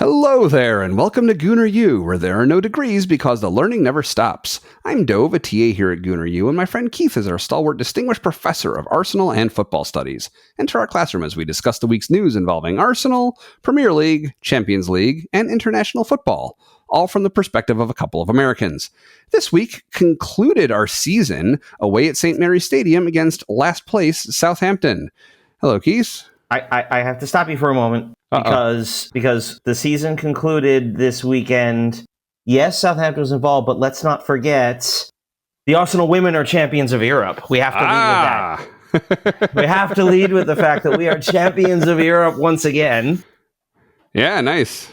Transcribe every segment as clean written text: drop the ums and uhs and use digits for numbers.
Hello there, and welcome to Gooner U, where there are no degrees because the learning never stops. I'm Dove, a TA here at Gooner U, and my friend Keith is our stalwart distinguished professor of Arsenal and football studies. Enter our classroom as we discuss the week's news involving Arsenal, Premier League, Champions League, and international football, all from the perspective of a couple of Americans. This week concluded our season away at St. Mary's Stadium against last place Southampton. Hello, Keith. I have to stop you for a moment because the season concluded this weekend. Yes, Southampton was involved, but let's not forget the Arsenal women are champions of Europe. We have to lead with that. We have to lead with the fact that we are champions of Europe once again. Yeah, nice.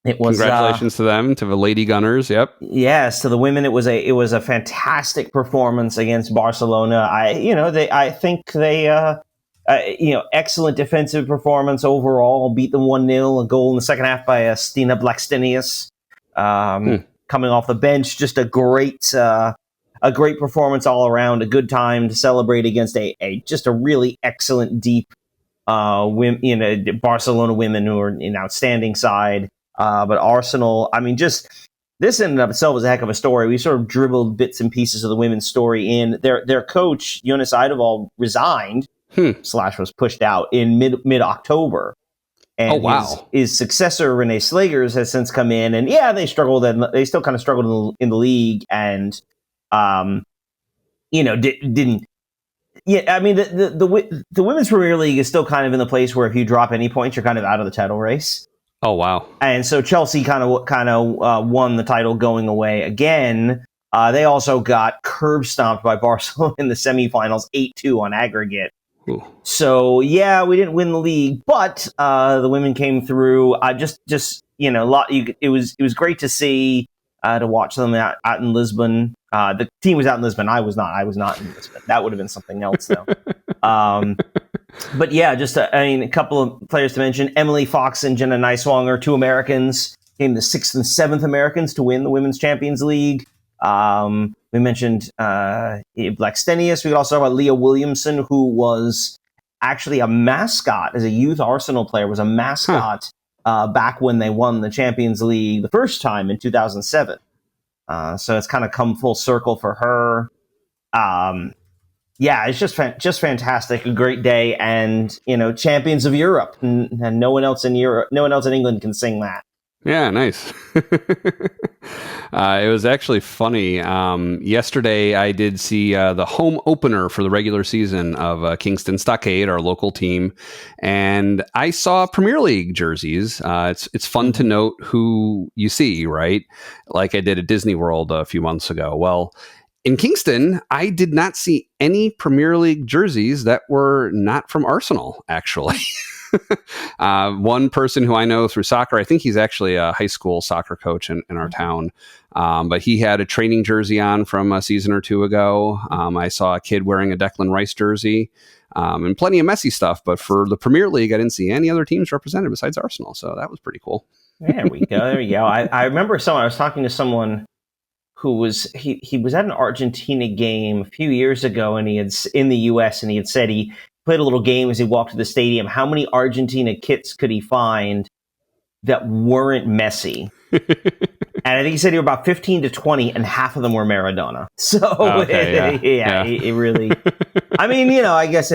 It was congratulations to them, to the Lady Gunners. Yep. Yes, to the women, it was a fantastic performance against Barcelona. Excellent defensive performance overall. Beat them 1-0. A goal in the second half by Stina Blackstenius. Coming off the bench, just a great performance all around. A good time to celebrate against a really excellent deep Barcelona women who are an outstanding side. But Arsenal, this in and of itself was a heck of a story. We sort of dribbled bits and pieces of the women's story in. Their coach, Jonas Eidevall, resigned. / was pushed out in mid-October. And his successor, Renee Slagers, has since come in. And they struggled, and they still kind of struggled in the league. And, didn't. Yeah, the Women's Premier League is still kind of in the place where if you drop any points, you're kind of out of the title race. Oh, wow. And so Chelsea kind of won the title going away again. They also got curb stomped by Barcelona in the semifinals, 8-2 on aggregate. Ooh. So we didn't win the league, but the women came through. It was great to see, to watch them out in Lisbon. The team was out in Lisbon. I was not in Lisbon. That would have been something else, though. But yeah, a couple of players to mention: Emily Fox and Jenna Neiswanger, two Americans, became the 6th and 7th Americans to win the Women's Champions League. We mentioned Blackstenius. We could also talk about Leah Williamson, who was actually a mascot as a youth Arsenal player, was a mascot back when they won the Champions League the first time in 2007. So it's kind of come full circle for her. It's just fantastic. A great day. And, champions of Europe. And no one else in Europe, no one else in England can sing that. Yeah, nice. It was actually funny. Yesterday, I did see the home opener for the regular season of Kingston Stockade, our local team, and I saw Premier League jerseys. It's fun to note who you see, right? Like I did at Disney World a few months ago. Well, in Kingston, I did not see any Premier League jerseys that were not from Arsenal, actually. One person who I know through soccer, I think he's actually a high school soccer coach in our town, but he had a training jersey on from a season or two ago. I saw a kid wearing a Declan Rice jersey, and plenty of Messi stuff. But for the Premier League, I didn't see any other teams represented besides Arsenal, so that was pretty cool. There we go. There you go. I remember I was talking to someone who was he was at an Argentina game a few years ago, and he had in the U.S. and he had said he played a little game as he walked to the stadium. How many Argentina kits could he find that weren't Messi? And I think he said he were about 15 to 20, and half of them were Maradona. So it really. I guess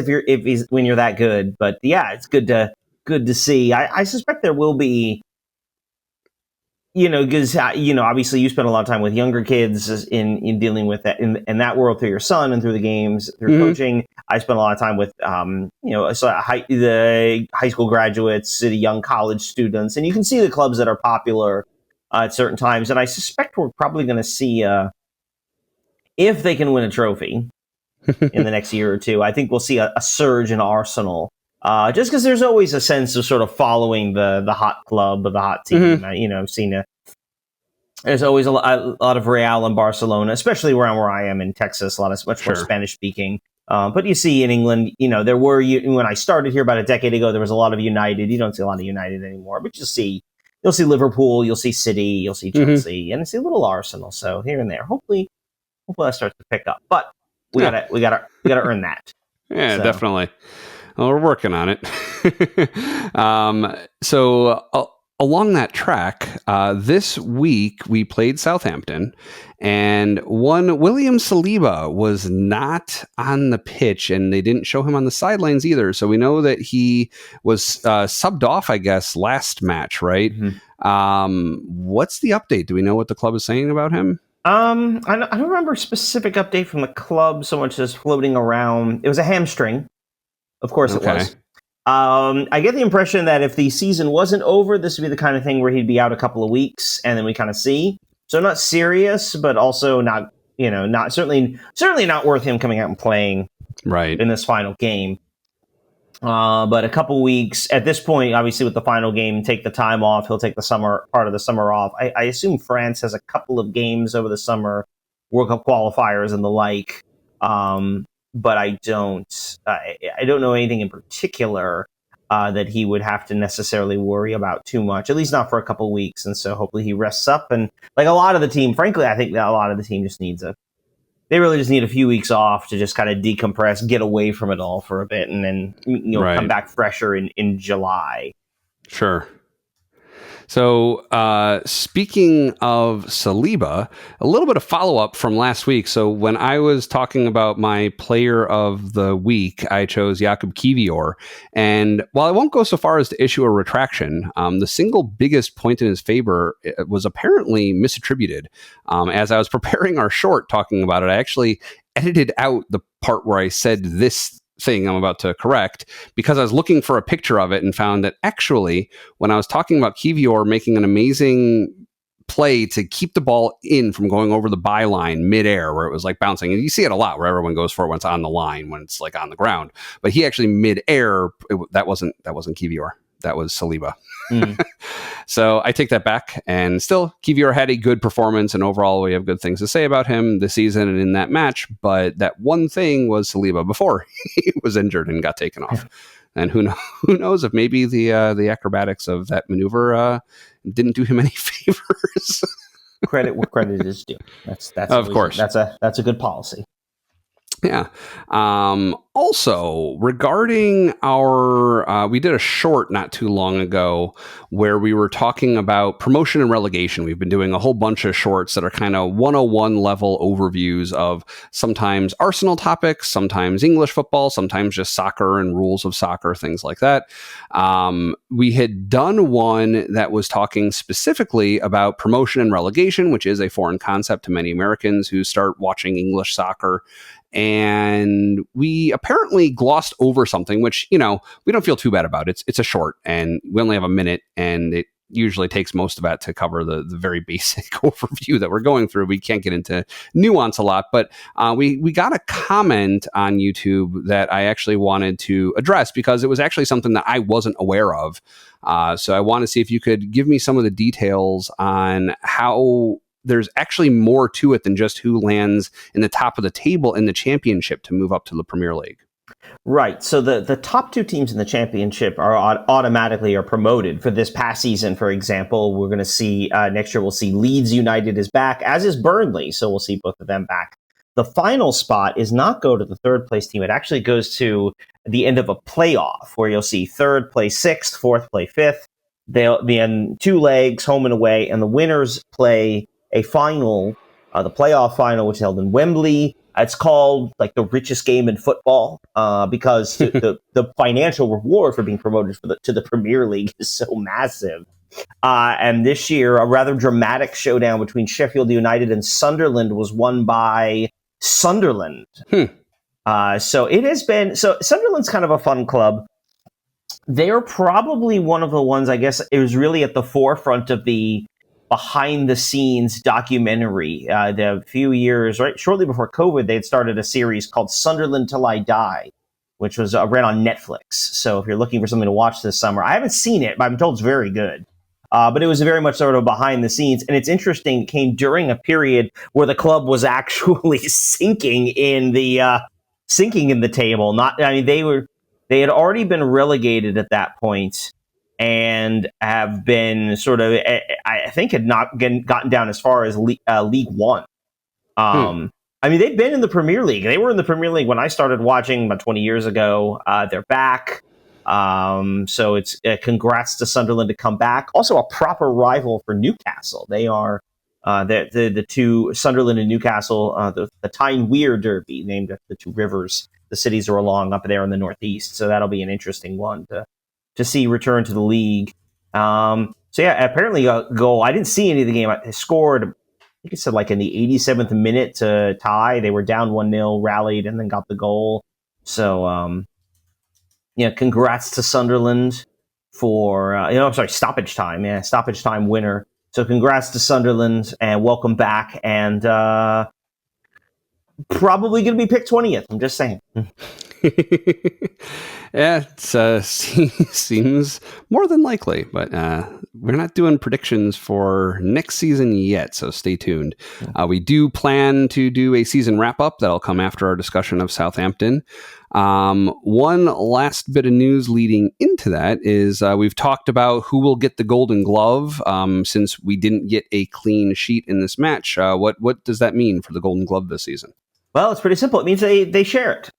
when you're that good, but yeah, it's good to see. I suspect there will be. Because obviously you spend a lot of time with younger kids in dealing with that in that world through your son and through the games, through coaching. I spend a lot of time with the high school graduates, the young college students, and you can see the clubs that are popular at certain times. And I suspect we're probably going to see if they can win a trophy in the next year or two. I think we'll see a surge in Arsenal. Just because there's always a sense of sort of following the hot club or the hot team. There's always a lot of Real and Barcelona, especially around where I am in Texas, much more Spanish speaking. But you see in England, there were, when I started here about a decade ago, there was a lot of United. You don't see a lot of United anymore, but you'll see Liverpool, you'll see City, you'll see Chelsea, and you see a little Arsenal. So here and there, hopefully that starts to pick up. But we gotta earn that. Yeah, definitely. Well, we're working on it. So along that track, this week we played Southampton, and one William Saliba was not on the pitch, and they didn't show him on the sidelines either. So we know that he was subbed off, I guess, last match, right? What's the update? Do we know what the club is saying about him? I don't remember a specific update from the club so much as floating around. It was a hamstring. Of course it was. I get the impression that if the season wasn't over, this would be the kind of thing where he'd be out a couple of weeks and then we kind of see. So not serious, but also not, not certainly not worth him coming out and playing in this final game. But a couple weeks at this point, obviously with the final game, take the time off. He'll take the part of the summer off. I assume France has a couple of games over the summer, World Cup qualifiers and the like. But I don't know anything in particular that he would have to necessarily worry about too much, at least not for a couple of weeks. And so hopefully he rests up. And like a lot of the team, frankly, I think that a lot of the team just they really just need a few weeks off to just kind of decompress, get away from it all for a bit, and then come back fresher in July. Sure. So speaking of Saliba, a little bit of follow-up from last week. So when I was talking about my player of the week, I chose Jakub Kiwior. And while I won't go so far as to issue a retraction, the single biggest point in his favor was apparently misattributed. As I was preparing our short talking about it, I actually edited out the part where I said this thing I'm about to correct because I was looking for a picture of it and found that actually when I was talking about Kiwior making an amazing play to keep the ball in from going over the byline midair where it was like bouncing, and you see it a lot where everyone goes for it when it's on the line, when it's like on the ground, but he actually midair, that wasn't Kiwior, that was Saliba. So I take that back, and still Kiwior had a good performance, and overall we have good things to say about him this season and in that match, but that one thing was Saliba before he was injured and got taken off. And who knows if maybe the acrobatics of that maneuver didn't do him any favors. Credit where credit is due. That's of course that's a good policy. Yeah. Also, regarding our, we did a short not too long ago where we were talking about promotion and relegation. We've been doing a whole bunch of shorts that are kind of 101 level overviews of sometimes Arsenal topics, sometimes English football, sometimes just soccer and rules of soccer, things like that. We had done one that was talking specifically about promotion and relegation, which is a foreign concept to many Americans who start watching English soccer. And we apparently glossed over something, which, we don't feel too bad about. It's a short, and we only have a minute, and it usually takes most of that to cover the very basic overview that we're going through. We can't get into nuance a lot, but we got a comment on YouTube that I actually wanted to address because it was actually something that I wasn't aware of. So I want to see if you could give me some of the details on how there's actually more to it than just who lands in the top of the table in the championship to move up to the Premier League. Right. So the top two teams in the championship are automatically promoted. For this past season, for example, we're going to see next year we'll see Leeds United is back, as is Burnley. So we'll see both of them back. The final spot is not go to the third place team. It actually goes to the end of a playoff where you'll see third play sixth, fourth play fifth. They'll be in two legs, home and away, and the winners play a final, the playoff final, which is held in Wembley. It's called like the richest game in football because the financial reward for being promoted to the Premier League is so massive. And this year, a rather dramatic showdown between Sheffield United and Sunderland was won by Sunderland. So it has been. So Sunderland's kind of a fun club. They're probably one of the ones, I guess, it was really at the forefront of the behind the scenes documentary. The few years, right shortly before COVID, they had started a series called Sunderland Till I Die, which was ran on Netflix. So if you're looking for something to watch this summer, I haven't seen it, but I'm told it's very good. But it was very much sort of behind the scenes. And it's interesting, it came during a period where the club was actually sinking in the table. They had already been relegated at that point, and have been sort of, I think, had not gotten down as far as League One. They've been in the Premier League. They were in the Premier League when I started watching about 20 years ago. They're back. So it's congrats to Sunderland to come back. Also, a proper rival for Newcastle. They are the two, Sunderland and Newcastle, the Tyne Weir Derby, named after the two rivers the cities are along up there in the northeast. So that'll be an interesting one to see return to the league. So yeah, apparently a goal. I didn't see any of the game. I scored, I think it said like in the 87th minute to tie. They were down 1-0, rallied, and then got the goal. So yeah, congrats to Sunderland for stoppage time. Yeah, stoppage time winner. So congrats to Sunderland and welcome back. And probably going to be picked 20th. I'm just saying. Yeah, it seems more than likely, but we're not doing predictions for next season yet, so stay tuned. We do plan to do a season wrap-up that'll come after our discussion of Southampton. One last bit of news leading into that is we've talked about who will get the Golden Glove since we didn't get a clean sheet in this match. What does that mean for the Golden Glove this season? Well, it's pretty simple. It means they share it.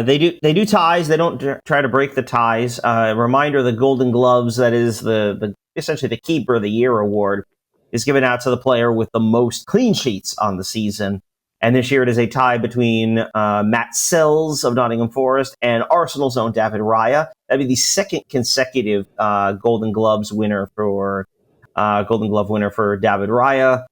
They do ties. They don't try to break the ties. Reminder: the Golden Gloves, that is the essentially the Keeper of the Year award, is given out to the player with the most clean sheets on the season. And this year it is a tie between Matt Sells of Nottingham Forest and Arsenal's own David Raya. That'd be the second consecutive Golden Glove winner for David Raya.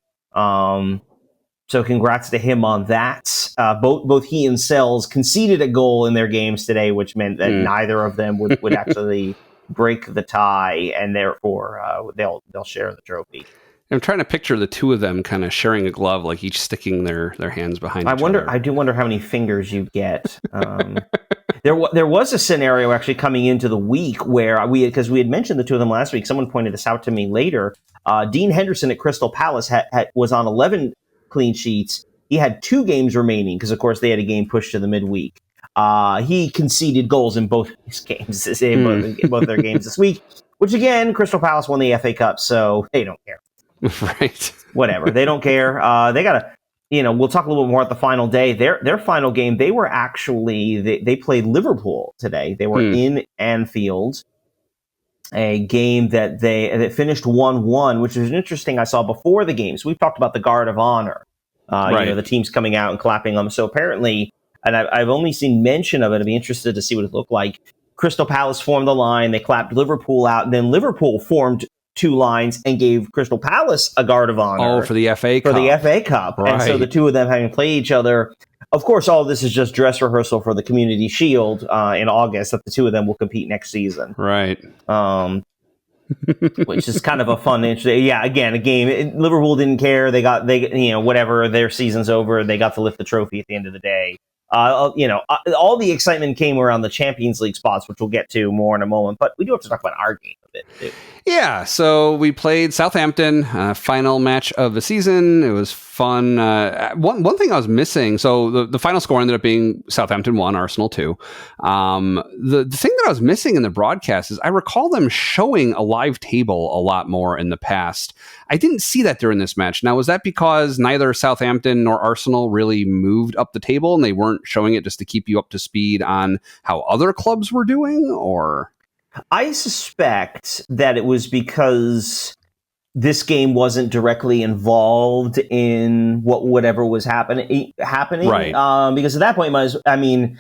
So congrats to him on that. Both he and Sells conceded a goal in their games today, which meant that neither of them would actually break the tie, and therefore they'll share the trophy. I'm trying to picture the two of them kind of sharing a glove, like each sticking their hands behind each other. I do wonder how many fingers you get. There was a scenario actually coming into the week where because we had mentioned the two of them last week. Someone pointed this out to me later. Dean Henderson at Crystal Palace was on 11 clean sheets. He had 2 games remaining because, of course, they had a game pushed to the midweek. He conceded goals in both his games, both their games this week, which, again, Crystal Palace won the FA Cup, so they don't care. Right. Whatever. They don't care. They got to, we'll talk a little bit more at the final day. Their final game, they were actually, they played Liverpool today. They were in Anfield, a game that finished 1-1, which is interesting. I saw before the games. We've talked about the Guard of Honor, right. The teams coming out and clapping them. So apparently, and I've only seen mention of it. I'd be interested to see what it looked like. Crystal Palace formed the line. They clapped Liverpool out. And then Liverpool formed 2 lines and gave Crystal Palace a Guard of Honor. Oh, for the FA Cup. For the FA Cup. Right. And so the two of them having played each other. Of course, all of this is just dress rehearsal for the Community Shield in August, that the two of them will compete next season. Right. Which is kind of a fun, interesting. Yeah, again, a game. Liverpool didn't care. They whatever, their season's over. They got to lift the trophy at the end of the day. All the excitement came around the Champions League spots, which we'll get to more in a moment. But we do have to talk about our game a bit, too. Yeah, so we played Southampton, final match of the season. It was fun. One thing I was missing, so the final score ended up being Southampton 1, Arsenal 2. The thing that I was missing in the broadcast is I recall them showing a live table a lot more in the past. I didn't see that during this match. Now, was that because neither Southampton nor Arsenal really moved up the table and they weren't showing it just to keep you up to speed on how other clubs were doing, or? I suspect that it was because this game wasn't directly involved in whatever was happening. Right. Because at that point, and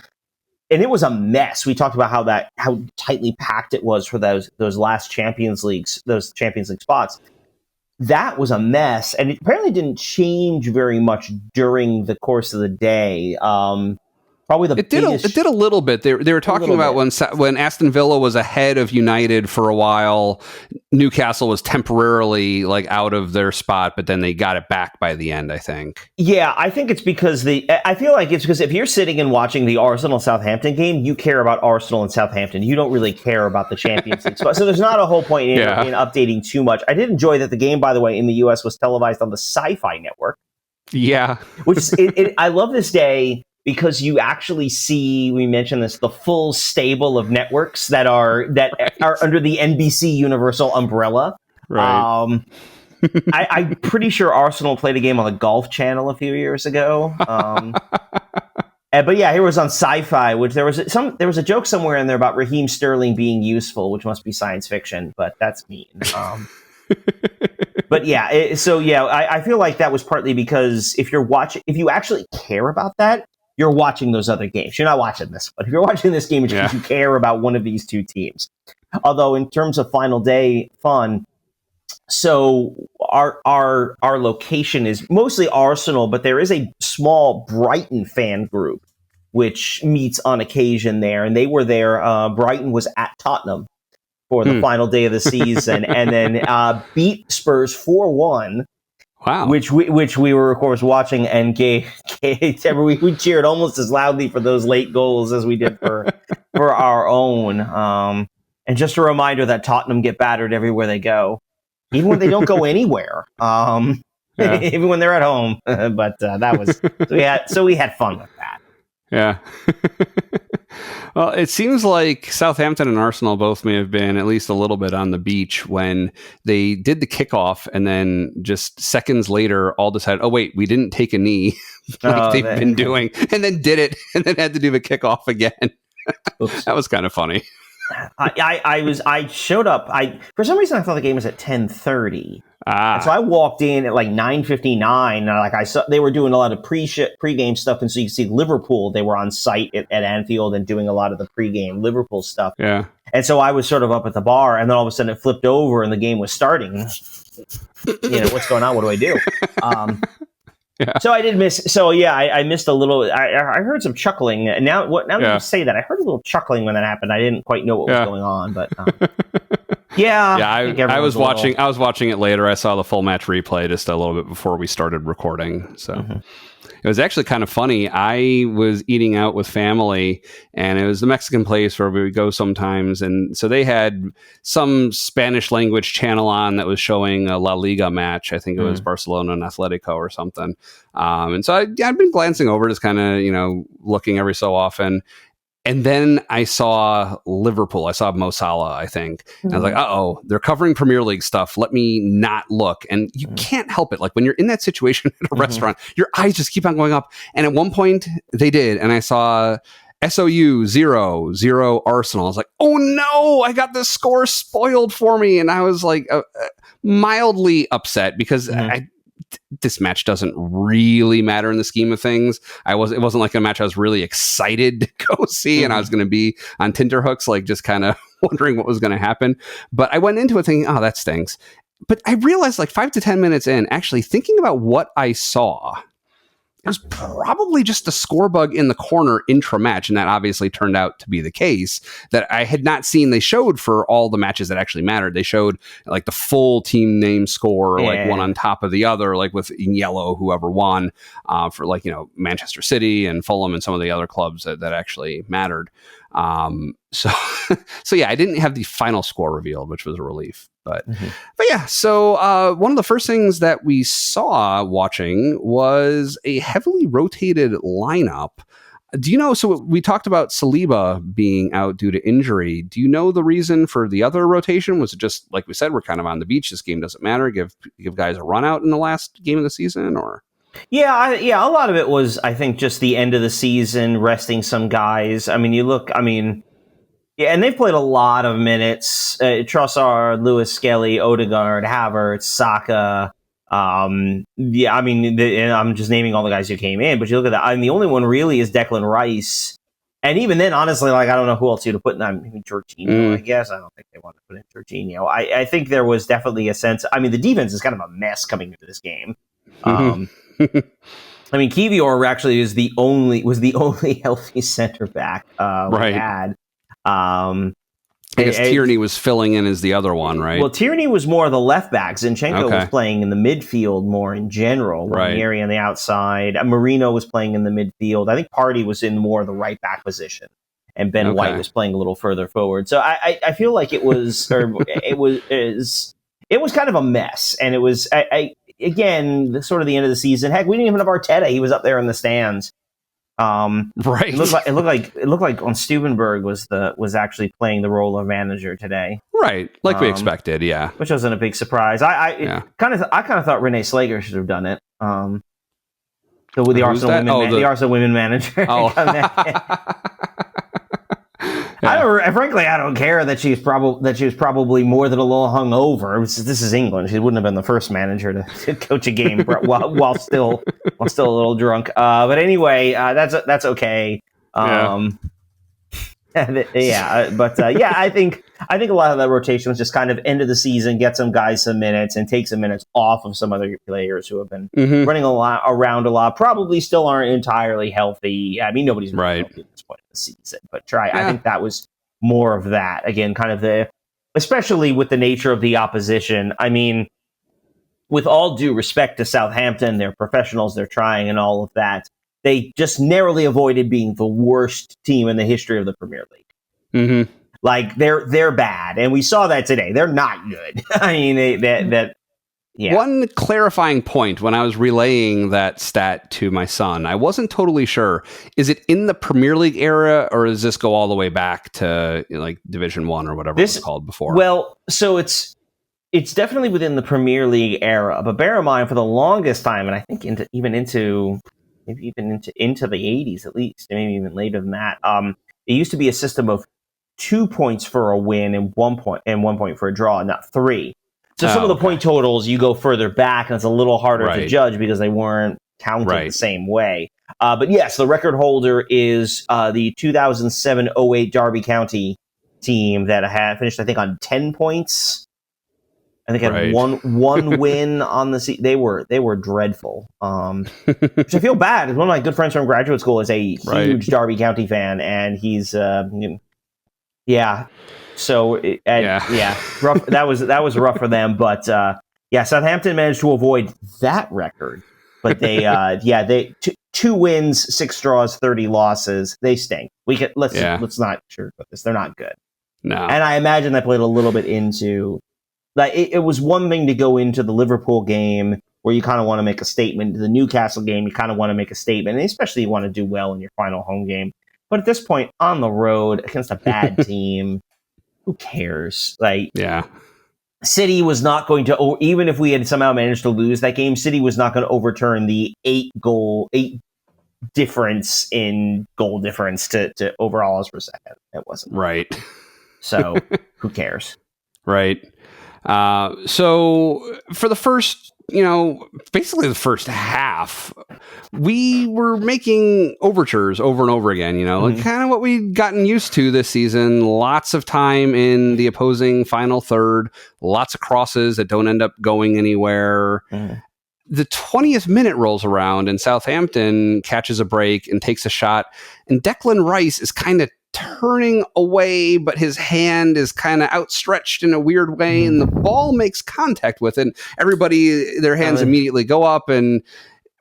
it was a mess. We talked about how tightly packed it was for those last Champions League spots. That was a mess, and it apparently didn't change very much during the course of the day. Probably it did a little bit. They were talking about when Aston Villa was ahead of United for a while, Newcastle was temporarily out of their spot, but then they got it back by the end, I think. Yeah, I think it's because I feel like it's because if you're sitting and watching the Arsenal Southampton game, you care about Arsenal and Southampton. You don't really care about the Champions League spot. So there's not a whole point in updating too much. I did enjoy that the game, by the way, in the US was televised on the Sci-Fi Network. Yeah. Which is, I love this day, because you actually see, we mentioned this, the full stable of networks that are under the NBC Universal umbrella. Right. I'm pretty sure Arsenal played a game on the Golf Channel a few years ago. But yeah, here was on Sci-Fi, which there was a joke somewhere in there about Raheem Sterling being useful, which must be science fiction, but that's mean. But yeah, I feel like that was partly because if you actually care about that, you're watching those other games. You're not watching this one. If you're watching this game, it's because you care about one of these two teams. Although in terms of final day fun, so our location is mostly Arsenal, but there is a small Brighton fan group which meets on occasion there, and they were there. Brighton was at Tottenham for the final day of the season, and then beat Spurs 4-1. Wow! Which we were of course watching, and we cheered almost as loudly for those late goals as we did for our own. And just a reminder that Tottenham get battered everywhere they go, even when they don't go anywhere. Even when they're at home. But that was we had fun with that. Yeah. Well, it seems like Southampton and Arsenal both may have been at least a little bit on the beach when they did the kickoff, and then just seconds later all decided, oh wait, we didn't take a knee like they've been doing, and then did it, and then had to do the kickoff again. That was kind of funny. I showed up. For some reason I thought the game was at 10:30. And so I walked in at like 9:59. And I saw they were doing a lot of pregame stuff, and so you can see Liverpool. They were on site at Anfield and doing a lot of the pregame Liverpool stuff. Yeah. And so I was sort of up at the bar, and then all of a sudden it flipped over and the game was starting. What's going on? What do I do? Yeah. So I did miss. So yeah, I missed a little. I heard some chuckling. And now that you say that, I heard a little chuckling when that happened. I didn't quite know what was going on, but I was watching. I was watching it later. I saw the full match replay just a little bit before we started recording. So. It was actually kind of funny. I was eating out with family, and it was the Mexican place where we would go sometimes. And so they had some Spanish language channel on that was showing a La Liga match. I think it was Barcelona and Atletico or something. And so I'd been glancing over, just kind of, looking every so often. And then I saw Liverpool. I saw Mo Salah, I think. And I was like, uh-oh, they're covering Premier League stuff. Let me not look. And you can't help it. Like when you're in that situation at a restaurant, your eyes just keep on going up. And at one point they did. And I saw SOU 0-0 Arsenal. I was like, oh no, I got this score spoiled for me. And I was like mildly upset because this match doesn't really matter in the scheme of things. It wasn't like a match I was really excited to go see, and I was going to be on tenterhooks, like just kind of wondering what was going to happen. But I went into it thinking, oh, that stinks. But I realized like 5 to 10 minutes in, actually thinking about what I saw, it was probably just a score bug in the corner intra-match, and that obviously turned out to be the case, that I had not seen. They showed for all the matches that actually mattered. They showed like the full team name score, like one on top of the other, like with in yellow, whoever won for like, Manchester City and Fulham and some of the other clubs that actually mattered. So yeah, I didn't have the final score revealed, which was a relief. But yeah, so one of the first things that we saw watching was a heavily rotated lineup. Do you know, so we talked about Saliba being out due to injury. Do you know the reason for the other rotation? Was it just, like we said, we're kind of on the beach, this game doesn't matter, give guys a run out in the last game of the season, or? Yeah, a lot of it was, I think, just the end of the season, resting some guys. Yeah, and they've played a lot of minutes. Trossard, Lewis, Skelly, Odegaard, Havertz, Saka. And I'm just naming all the guys who came in, but you look at that. The only one really is Declan Rice. And even then, honestly, like, I don't know who else to put in. Jorginho, I guess. I don't think they want to put in Jorginho. I think there was definitely a sense. The defense is kind of a mess coming into this game. Kivior actually was the only healthy center back we had. I guess Tierney was filling in as the other one, right? Well, Tierney was more the left back. Zinchenko was playing in the midfield more in general. Ranieri on the outside. Marino was playing in the midfield. I think Partey was in more of the right back position, and Ben White was playing a little further forward. So I feel like it was it was kind of a mess, and it was again sort of the end of the season. Heck, we didn't even have Arteta. He was up there in the stands. Right. It looked like on Stubenberg was actually playing the role of manager today. Right, like we expected, yeah. Which wasn't a big surprise. I kind of thought Renee Slager should have done it. the Arsenal women, the Arsenal women manager. Oh. Frankly, I don't care that she was probably more than a little hungover. This is England. She wouldn't have been the first manager to coach a game while still a little drunk. But anyway, that's okay. I think a lot of that rotation was just kind of end of the season, get some guys some minutes, and take some minutes off of some other players who have been running around a lot. Probably still aren't entirely healthy. I mean, nobody's really healthy at this point in the season. But I think that was more of that. Again, kind of especially with the nature of the opposition. I mean, with all due respect to Southampton, they're professionals, they're trying, and all of that. They just narrowly avoided being the worst team in the history of the Premier League. Mm-hmm. Like they're bad, and we saw that today. They're not good. I mean, yeah. One clarifying point when I was relaying that stat to my son, I wasn't totally sure. Is it in the Premier League era, or does this go all the way back to like Division 1 or whatever it was called before? Well, so it's definitely within the Premier League era, but bear in mind for the longest time, and I think into the 80s at least, maybe even later than that. It used to be a system of 2 points for a win and 1 point for a draw, not 3. So some of the point totals, you go further back, and it's a little harder to judge because they weren't counted the same way. But yes, the record holder is the 2007-08 Derby County team that had finished, I think, on 10 points. I think had one win on the season. They were dreadful. Which I feel bad. One of my good friends from graduate school is a huge Derby County fan, and he's So rough. That was rough for them. But Southampton managed to avoid that record. But they 2 wins, 6 draws, 30 losses. They stink. Let's not sugarcoat this. They're not good. No. And I imagine that played a little bit into. Like it was one thing to go into the Liverpool game where you kind of want to make a statement. The Newcastle game, you kind of want to make a statement, and especially you want to do well in your final home game. But at this point, on the road against a bad team, who cares? City was not going to, even if we had somehow managed to lose that game, City was not going to overturn the 8 difference in goal difference to overall as per second. It wasn't. Right. So who cares? Right. So for the first, basically the first half, we were making overtures over and over again, like kind of what we'd gotten used to this season. Lots of time in the opposing final third, lots of crosses that don't end up going anywhere. The 20th minute rolls around and Southampton catches a break and takes a shot. And Declan Rice is kind of turning away, but his hand is kind of outstretched in a weird way, and the ball makes contact with it. Everybody, their hands immediately go up, and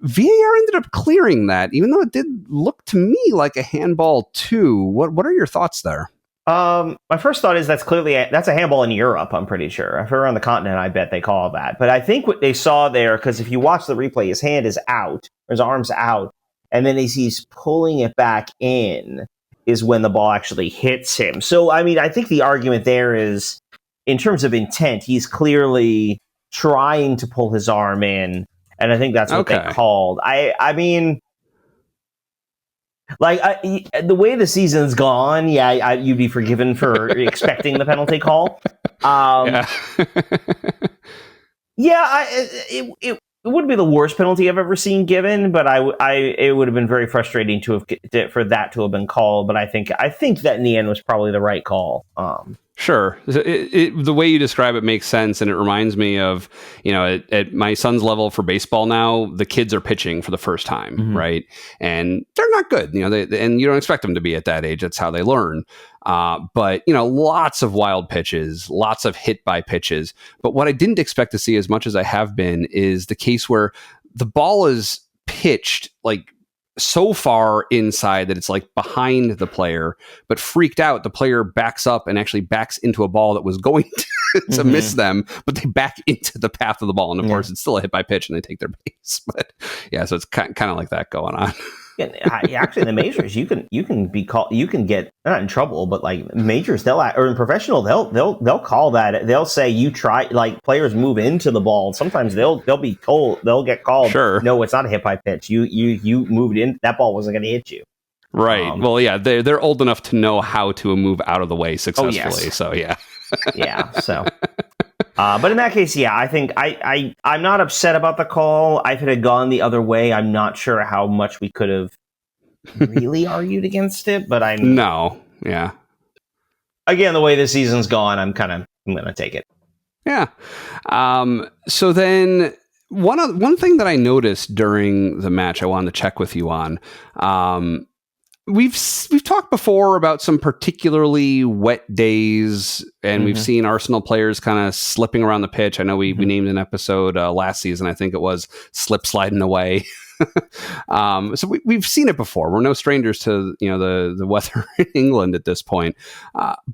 VAR ended up clearing that, even though it did look to me like a handball too. What are your thoughts there? My first thought is that's a handball in Europe, I'm pretty sure. If we're on the continent, I bet they call that. But I think what they saw there, because if you watch the replay, his hand is out, or his arm's out, and then as he's pulling it back in, is when the ball actually hits him. So, I mean, I think the argument there is, in terms of intent, he's clearly trying to pull his arm in, and I think that's what they called. I mean, the way the season's gone, you'd be forgiven for expecting the penalty call. It wouldn't be the worst penalty I've ever seen given, but it would have been very frustrating for that to have been called. But I think that in the end was probably the right call. Sure. The way you describe it makes sense, and it reminds me of, at my son's level for baseball now, the kids are pitching for the first time, right? And they're not good, and you don't expect them to be at that age. That's how they learn. But, lots of wild pitches, lots of hit by pitches. But what I didn't expect to see as much as I have been is the case where the ball is pitched like so far inside that it's like behind the player, but freaked out, the player backs up and actually backs into a ball that was going to miss them, but they back into the path of the ball. And of course, it's still a hit by pitch and they take their base. But so it's kind of like that going on. Actually, in the majors, you can be called, you can get not in trouble, but like majors, or in professional, they'll call that. They'll say you try, like players move into the ball. Sometimes they'll be told, they'll get called. Sure. No, it's not a hit by pitch. You moved in. That ball wasn't going to hit you. Right. Well, yeah, they're old enough to know how to move out of the way successfully. Yes. So yeah. Yeah. So. But in that case, yeah, I think I'm not upset about the call. If it had gone the other way, I'm not sure how much we could have really argued against it. But yeah. Again, the way the season's gone, I'm going to take it. Yeah. So then one thing that I noticed during the match, I wanted to check with you on. We've talked before about some particularly wet days, and we've seen Arsenal players kind of slipping around the pitch. I know we named an episode last season, I think it was, slip sliding away. So we've seen it before. We're no strangers to the weather in England at this point.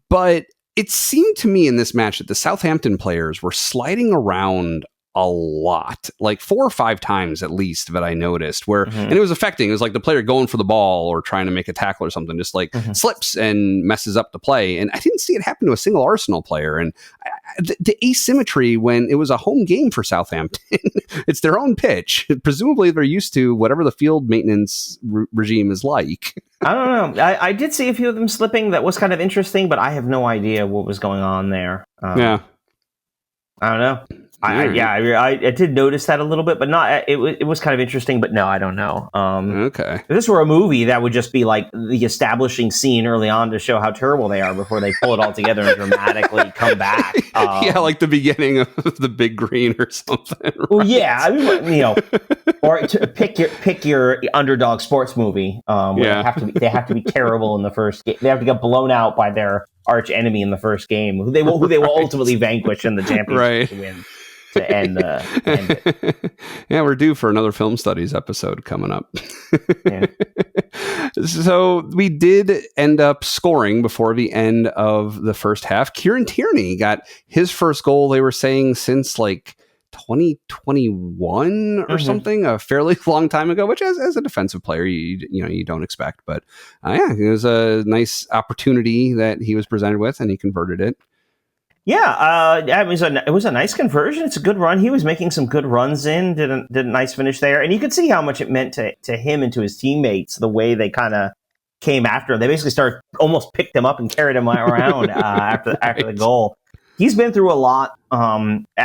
But it seemed to me in this match that the Southampton players were sliding around a lot, like 4 or 5 times at least that I noticed where, and it was affecting. It was like the player going for the ball or trying to make a tackle or something, just like slips and messes up the play. And I didn't see it happen to a single Arsenal player. And the asymmetry when it was a home game for Southampton, it's their own pitch. Presumably they're used to whatever the field maintenance regime is like. I don't know. I did see a few of them slipping. That was kind of interesting, but I have no idea what was going on there. Yeah. I don't know. I did notice that a little bit, but not. It was kind of interesting, but no, I don't know. Okay. If this were a movie, that would just be like the establishing scene early on to show how terrible they are before they pull it all together and dramatically come back. Yeah, like the beginning of The Big Green or something. Right? Well, yeah, I mean, or to pick your underdog sports movie. Where they have to be terrible in the first game. They have to get blown out by their arch enemy in the first game, who they will ultimately vanquish in the championship to win. To end it. Yeah, we're due for another film studies episode coming up. So we did end up scoring before the end of the first half. Kieran Tierney got his first goal, they were saying, since like 2021 or something, a fairly long time ago, which as a defensive player, you don't expect. But it was a nice opportunity that he was presented with, and he converted it. Yeah, it was a nice conversion. It's a good run. He was making some good runs in, did a nice finish there. And you could see how much it meant to him and to his teammates, the way they kind of came after him. They basically almost picked him up and carried him around after the goal. He's been through a lot.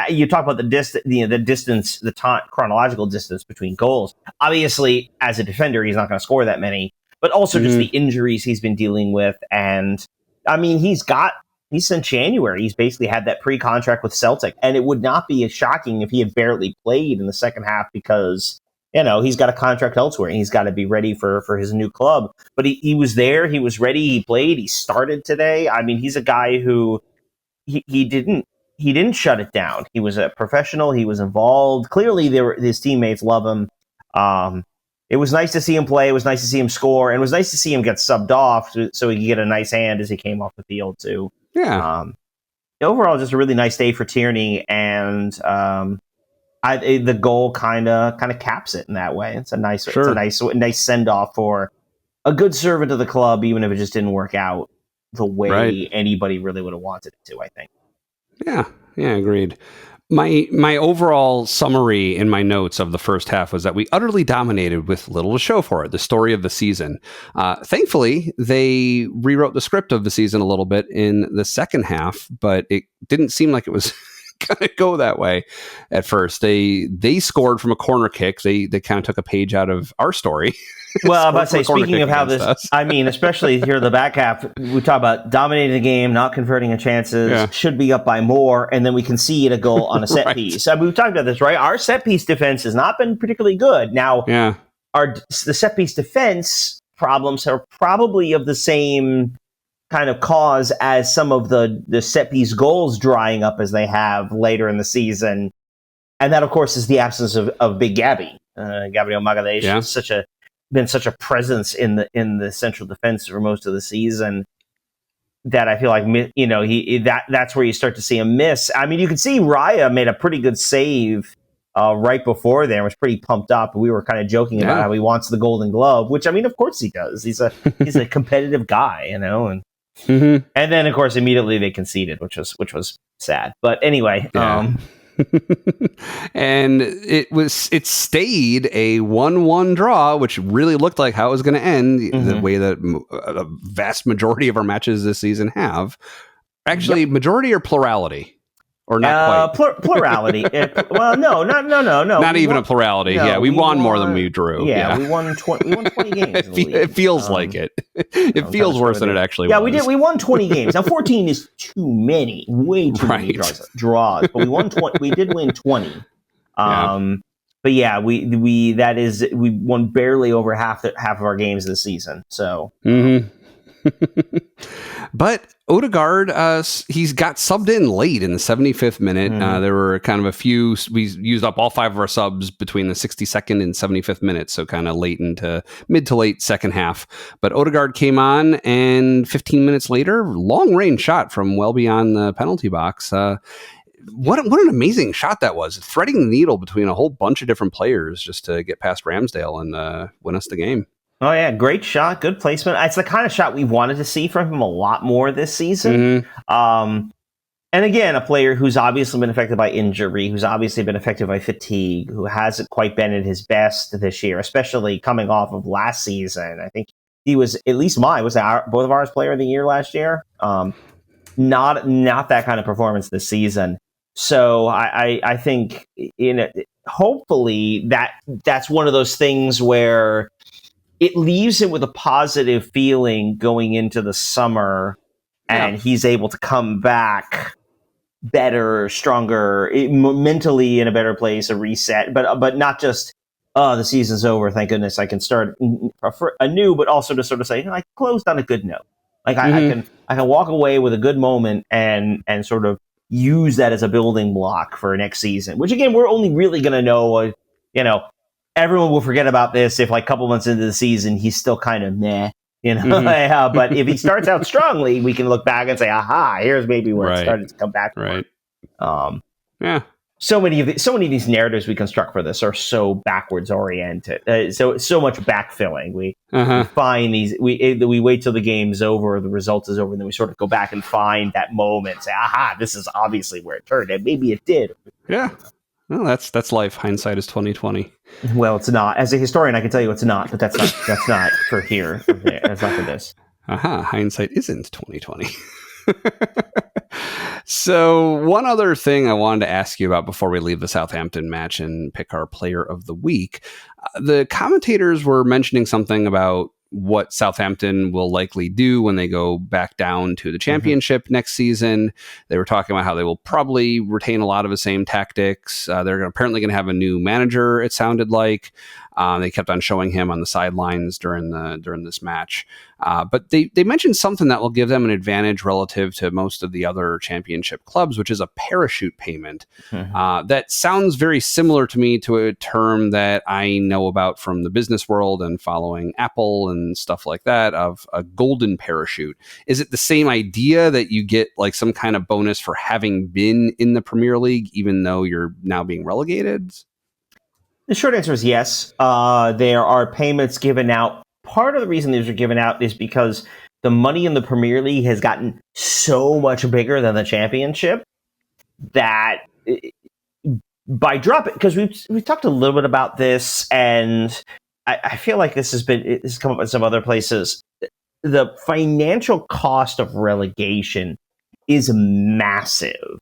You talk about the chronological distance between goals. Obviously, as a defender, he's not going to score that many, but also just the injuries he's been dealing with. And I mean, he's since January, he's basically had that pre-contract with Celtic, and it would not be as shocking if he had barely played in the second half because, he's got a contract elsewhere and he's got to be ready for his new club. But he was there, he was ready, he played, he started today. I mean, he's a guy who he didn't shut it down. He was a professional, he was involved. Clearly, his teammates love him. It was nice to see him play. It was nice to see him score, and it was nice to see him get subbed off so he could get a nice hand as he came off the field too. Yeah. Overall, just a really nice day for Tierney, and the goal kind of caps it in that way. It's a nice send off for a good servant of the club, even if it just didn't work out the way anybody really would have wanted it to. I think. Yeah, agreed. My overall summary in my notes of the first half was that we utterly dominated with little to show for it, the story of the season. Thankfully, they rewrote the script of the season a little bit in the second half, but it didn't seem like it was going to go that way at first. They scored from a corner kick. They kind of took a page out of our story. Well, I'm about to say, speaking of how this, I mean, especially here in the back half, we talk about dominating the game, not converting in chances, should be up by more, and then we concede a goal on a set piece. I mean, we've talked about this, right? Our set piece defense has not been particularly good. Now, the set piece defense problems are probably of the same kind of cause as some of the set piece goals drying up as they have later in the season. And that, of course, is the absence of Big Gabby. Gabriel Magalhaes been such a presence in the central defense for most of the season that I feel like that's where you start to see him miss. I mean, you can see Raya made a pretty good save right before there, was pretty pumped up. We were kind of joking about how he wants the Golden Glove, which, I mean, of course he does. He's a competitive guy, and and then, of course, immediately they conceded, which was sad. But anyway, and it stayed a 1-1 draw, which really looked like how it was going to end, the way that a vast majority of our matches this season have. Actually, majority or plurality? Or not quite? Plurality. Well, no. Not even a plurality. No, we won more than we drew. Yeah, we won 20 games. It feels like it. It feels worse than it actually was. Yeah, we did. We won 20 games. Now, 14 is too many. Way too many draws. But we won 20. We did win 20. But yeah, we won barely over half of our games this season. So. But Odegaard, he's got subbed in late in the 75th minute. There were kind of a few. We used up all 5 of our subs between the 62nd and 75th minute, so kind of mid to late second half. But Odegaard came on, and 15 minutes later, long range shot from well beyond the penalty box. What an amazing shot that was, threading the needle between a whole bunch of different players just to get past Ramsdale and win us the game. Oh, yeah. Great shot. Good placement. It's the kind of shot we wanted to see from him a lot more this season. And again, a player who's obviously been affected by injury, who's obviously been affected by fatigue, who hasn't quite been at his best this year, especially coming off of last season. I think he was, at least both of ours player of the year last year. Not that kind of performance this season. So I think hopefully that's one of those things where it leaves him with a positive feeling going into the summer, and he's able to come back better, stronger, mentally in a better place, a reset, but not just, the season's over, thank goodness I can start anew, but also to sort of say, I closed on a good note. Like I can walk away with a good moment and sort of use that as a building block for next season, which again, we're only really going to know, everyone will forget about this if, like, a couple months into the season, he's still kind of meh, but if he starts out strongly, we can look back and say, aha, here's maybe where it started to come back. Right. So many of these narratives we construct for this are so backwards oriented. So much backfilling. We find these, we wait till the game's over, the result is over, and then we sort of go back and find that moment, say, aha, this is obviously where it turned, and maybe it did. Yeah. Well, that's life. Hindsight is 20/20. Well, it's not. As a historian, I can tell you it's not, but that's not for here. That's not for this. Hindsight isn't 20/20. So one other thing I wanted to ask you about before we leave the Southampton match and pick our player of the week. The commentators were mentioning something about what Southampton will likely do when they go back down to the championship next season. They were talking about how they will probably retain a lot of the same tactics. They're apparently going to have a new manager, it sounded like. They kept on showing him on the sidelines during this match. But they mentioned something that will give them an advantage relative to most of the other championship clubs, which is a parachute payment. That sounds very similar to me to a term that I know about from the business world and following Apple and stuff like that, of a golden parachute. Is it the same idea that you get like some kind of bonus for having been in the Premier League, even though you're now being relegated? The short answer is yes. There are payments given out. Part of the reason these are given out is because the money in the Premier League has gotten so much bigger than the Championship that by dropping, because we've talked a little bit about this, and I feel like this has come up in some other places. The financial cost of relegation is massive.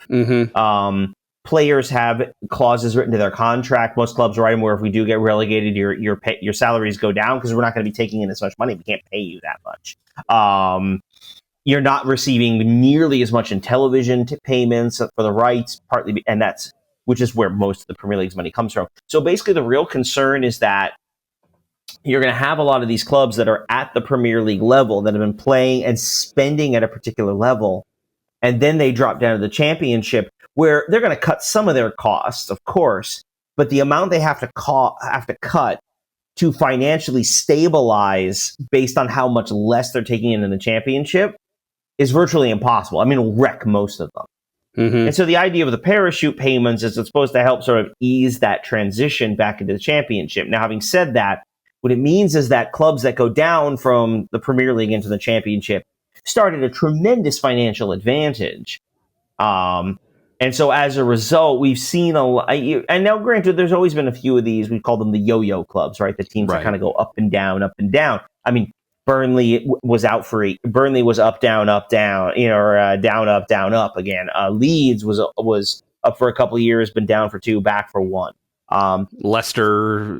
Players have clauses written to their contract. Most clubs write them where if we do get relegated, your salaries go down because we're not going to be taking in as much money. We can't pay you that much. You're not receiving nearly as much in television payments for the rights, partly, and which is where most of the Premier League's money comes from. So basically, the real concern is that you're going to have a lot of these clubs that are at the Premier League level that have been playing and spending at a particular level, and then they drop down to the Championship, where they're going to cut some of their costs, of course, but the amount they have to cut to financially stabilize based on how much less they're taking in the Championship is virtually impossible. I mean, it'll wreck most of them. Mm-hmm. And so the idea of the parachute payments is it's supposed to help sort of ease that transition back into the championship. Now, having said that, what it means is that clubs that go down from the Premier League into the championship start at a tremendous financial advantage. And so as a result, we've seen a lot. And now, granted, there's always been a few of these. We call them the yo-yo clubs, right? The teams that kind of go up and down, up and down. I mean, Burnley was out for Burnley was up, down, or down, up again. Leeds was up for a couple of years, been down for 2, back for 1. Leicester,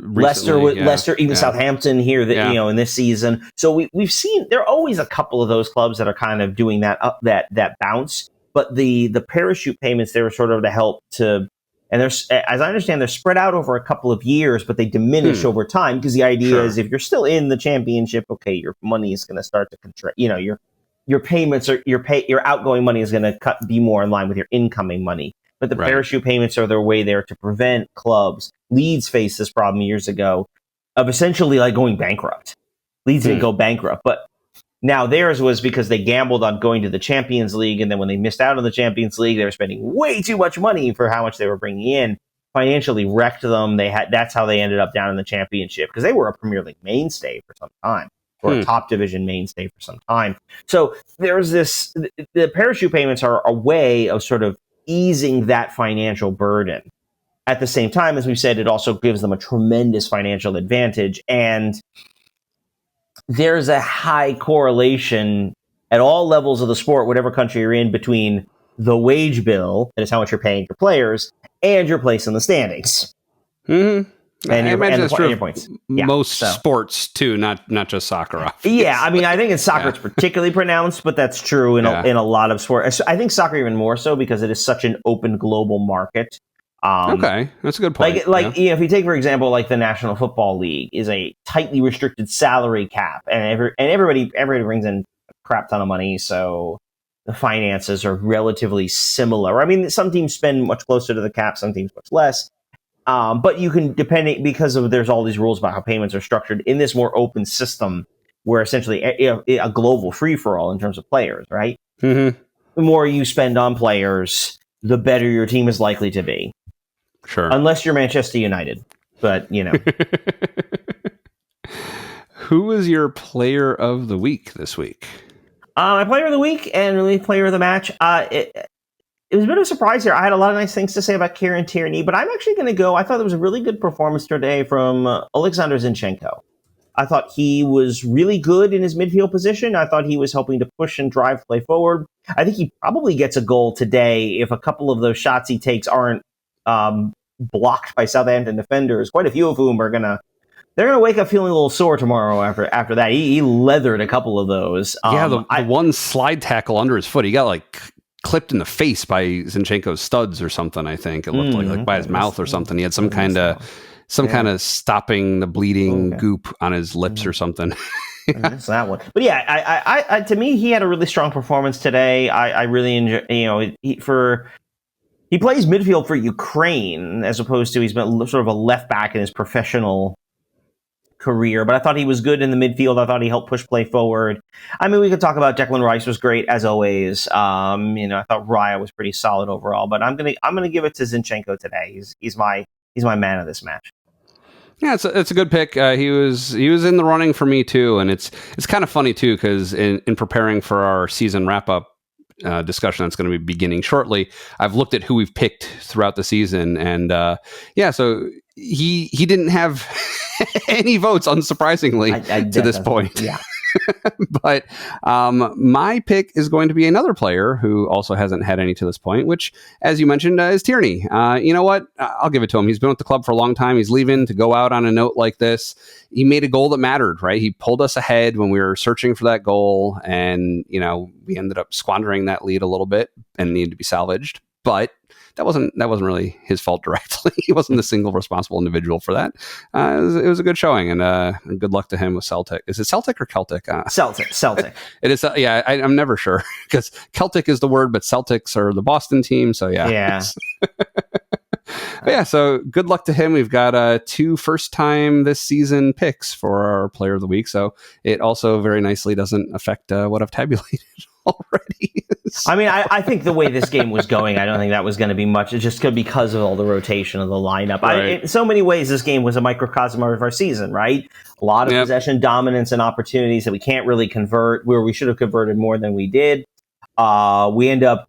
even Southampton here, in this season. So we've seen there are always a couple of those clubs that are kind of doing that that bounce. But the parachute payments, they were sort of to help to. And there's, as I understand, they're spread out over a couple of years, but they diminish over time because the idea is if you're still in the championship, okay, your money is going to start to contract. Your payments or your outgoing money is going to be more in line with your incoming money. But the parachute payments are their way there to prevent clubs. Leeds faced this problem years ago of essentially like going bankrupt. Leeds didn't go bankrupt, but now theirs was because they gambled on going to the Champions League, and then when they missed out on the Champions League, they were spending way too much money for how much they were bringing in. Financially wrecked them. That's how they ended up down in the Championship because they were a Premier League mainstay for some time, or a top division mainstay for some time. So there's this. The parachute payments are a way of sort of easing that financial burden. At the same time, as we said, it also gives them a tremendous financial advantage, and there's a high correlation at all levels of the sport, whatever country you're in, between the wage bill, that is how much you're paying your players, and your place in the standings. Mm-hmm. And I imagine that's true your points. Most sports too, not just soccer. Obviously. Yeah, I mean, I think in soccer it's particularly pronounced, but that's true in a lot of sports. I think soccer even more so because it is such an open global market. Okay, that's a good point. If you take, for example, like the National Football League is a tightly restricted salary cap, and everybody brings in a crap ton of money, so the finances are relatively similar. I mean, some teams spend much closer to the cap, some teams much less. But you can, because there's all these rules about how payments are structured in this more open system, where essentially a global free for all in terms of players, right? Mm-hmm. The more you spend on players, the better your team is likely to be. Sure. Unless you're Manchester United. But, Who is your player of the week this week? My player of the week and really player of the match. It was a bit of a surprise here. I had a lot of nice things to say about Kieran Tierney, but I'm actually going to go. I thought there was a really good performance today from Alexander Zinchenko. I thought he was really good in his midfield position. I thought he was helping to push and drive play forward. I think he probably gets a goal today if a couple of those shots he takes aren't blocked by Southampton defenders, quite a few of whom they're gonna wake up feeling a little sore tomorrow after that. He leathered a couple of those. The one slide tackle under his foot, he got like clipped in the face by Zinchenko's studs or something. I think it looked like by his mouth or something. He had some kind of stopping the bleeding goop on his lips or something. That's that one. But yeah, I to me, he had a really strong performance today. I really enjoy. He plays midfield for Ukraine as opposed to he's been sort of a left back in his professional career. But I thought he was good in the midfield. I thought he helped push play forward. I mean, we could talk about Declan Rice was great as always. I thought Raya was pretty solid overall. But I'm gonna give it to Zinchenko today. He's my man of this match. Yeah, it's a good pick. He was in the running for me too, and it's kind of funny too because in preparing for our season wrap up discussion that's going to be beginning shortly, I've looked at who we've picked throughout the season, and so he didn't have any votes, unsurprisingly, to this point. Yeah. But my pick is going to be another player who also hasn't had any to this point, which, as you mentioned, is Tierney. You know what? I'll give it to him. He's been with the club for a long time. He's leaving to go out on a note like this. He made a goal that mattered, right? He pulled us ahead when we were searching for that goal, and we ended up squandering that lead a little bit and needed to be salvaged. But that wasn't really his fault directly. He wasn't the single responsible individual for that. It was a good showing, and good luck to him with Celtic. Is it Celtic or Celtic? Celtic. It is. I'm never sure because Celtic is the word, but Celtics are the Boston team. So yeah. But yeah, so good luck to him. We've got 2 first-time this season picks for our player of the week, so it also very nicely doesn't affect what I've tabulated. already. I mean, I think the way this game was going, I don't think that was going to be much. It's just because of all the rotation of the lineup. Right. In so many ways, this game was a microcosm of our season, right? A lot of possession dominance and opportunities that we can't really convert, where we should have converted more than we did. We end up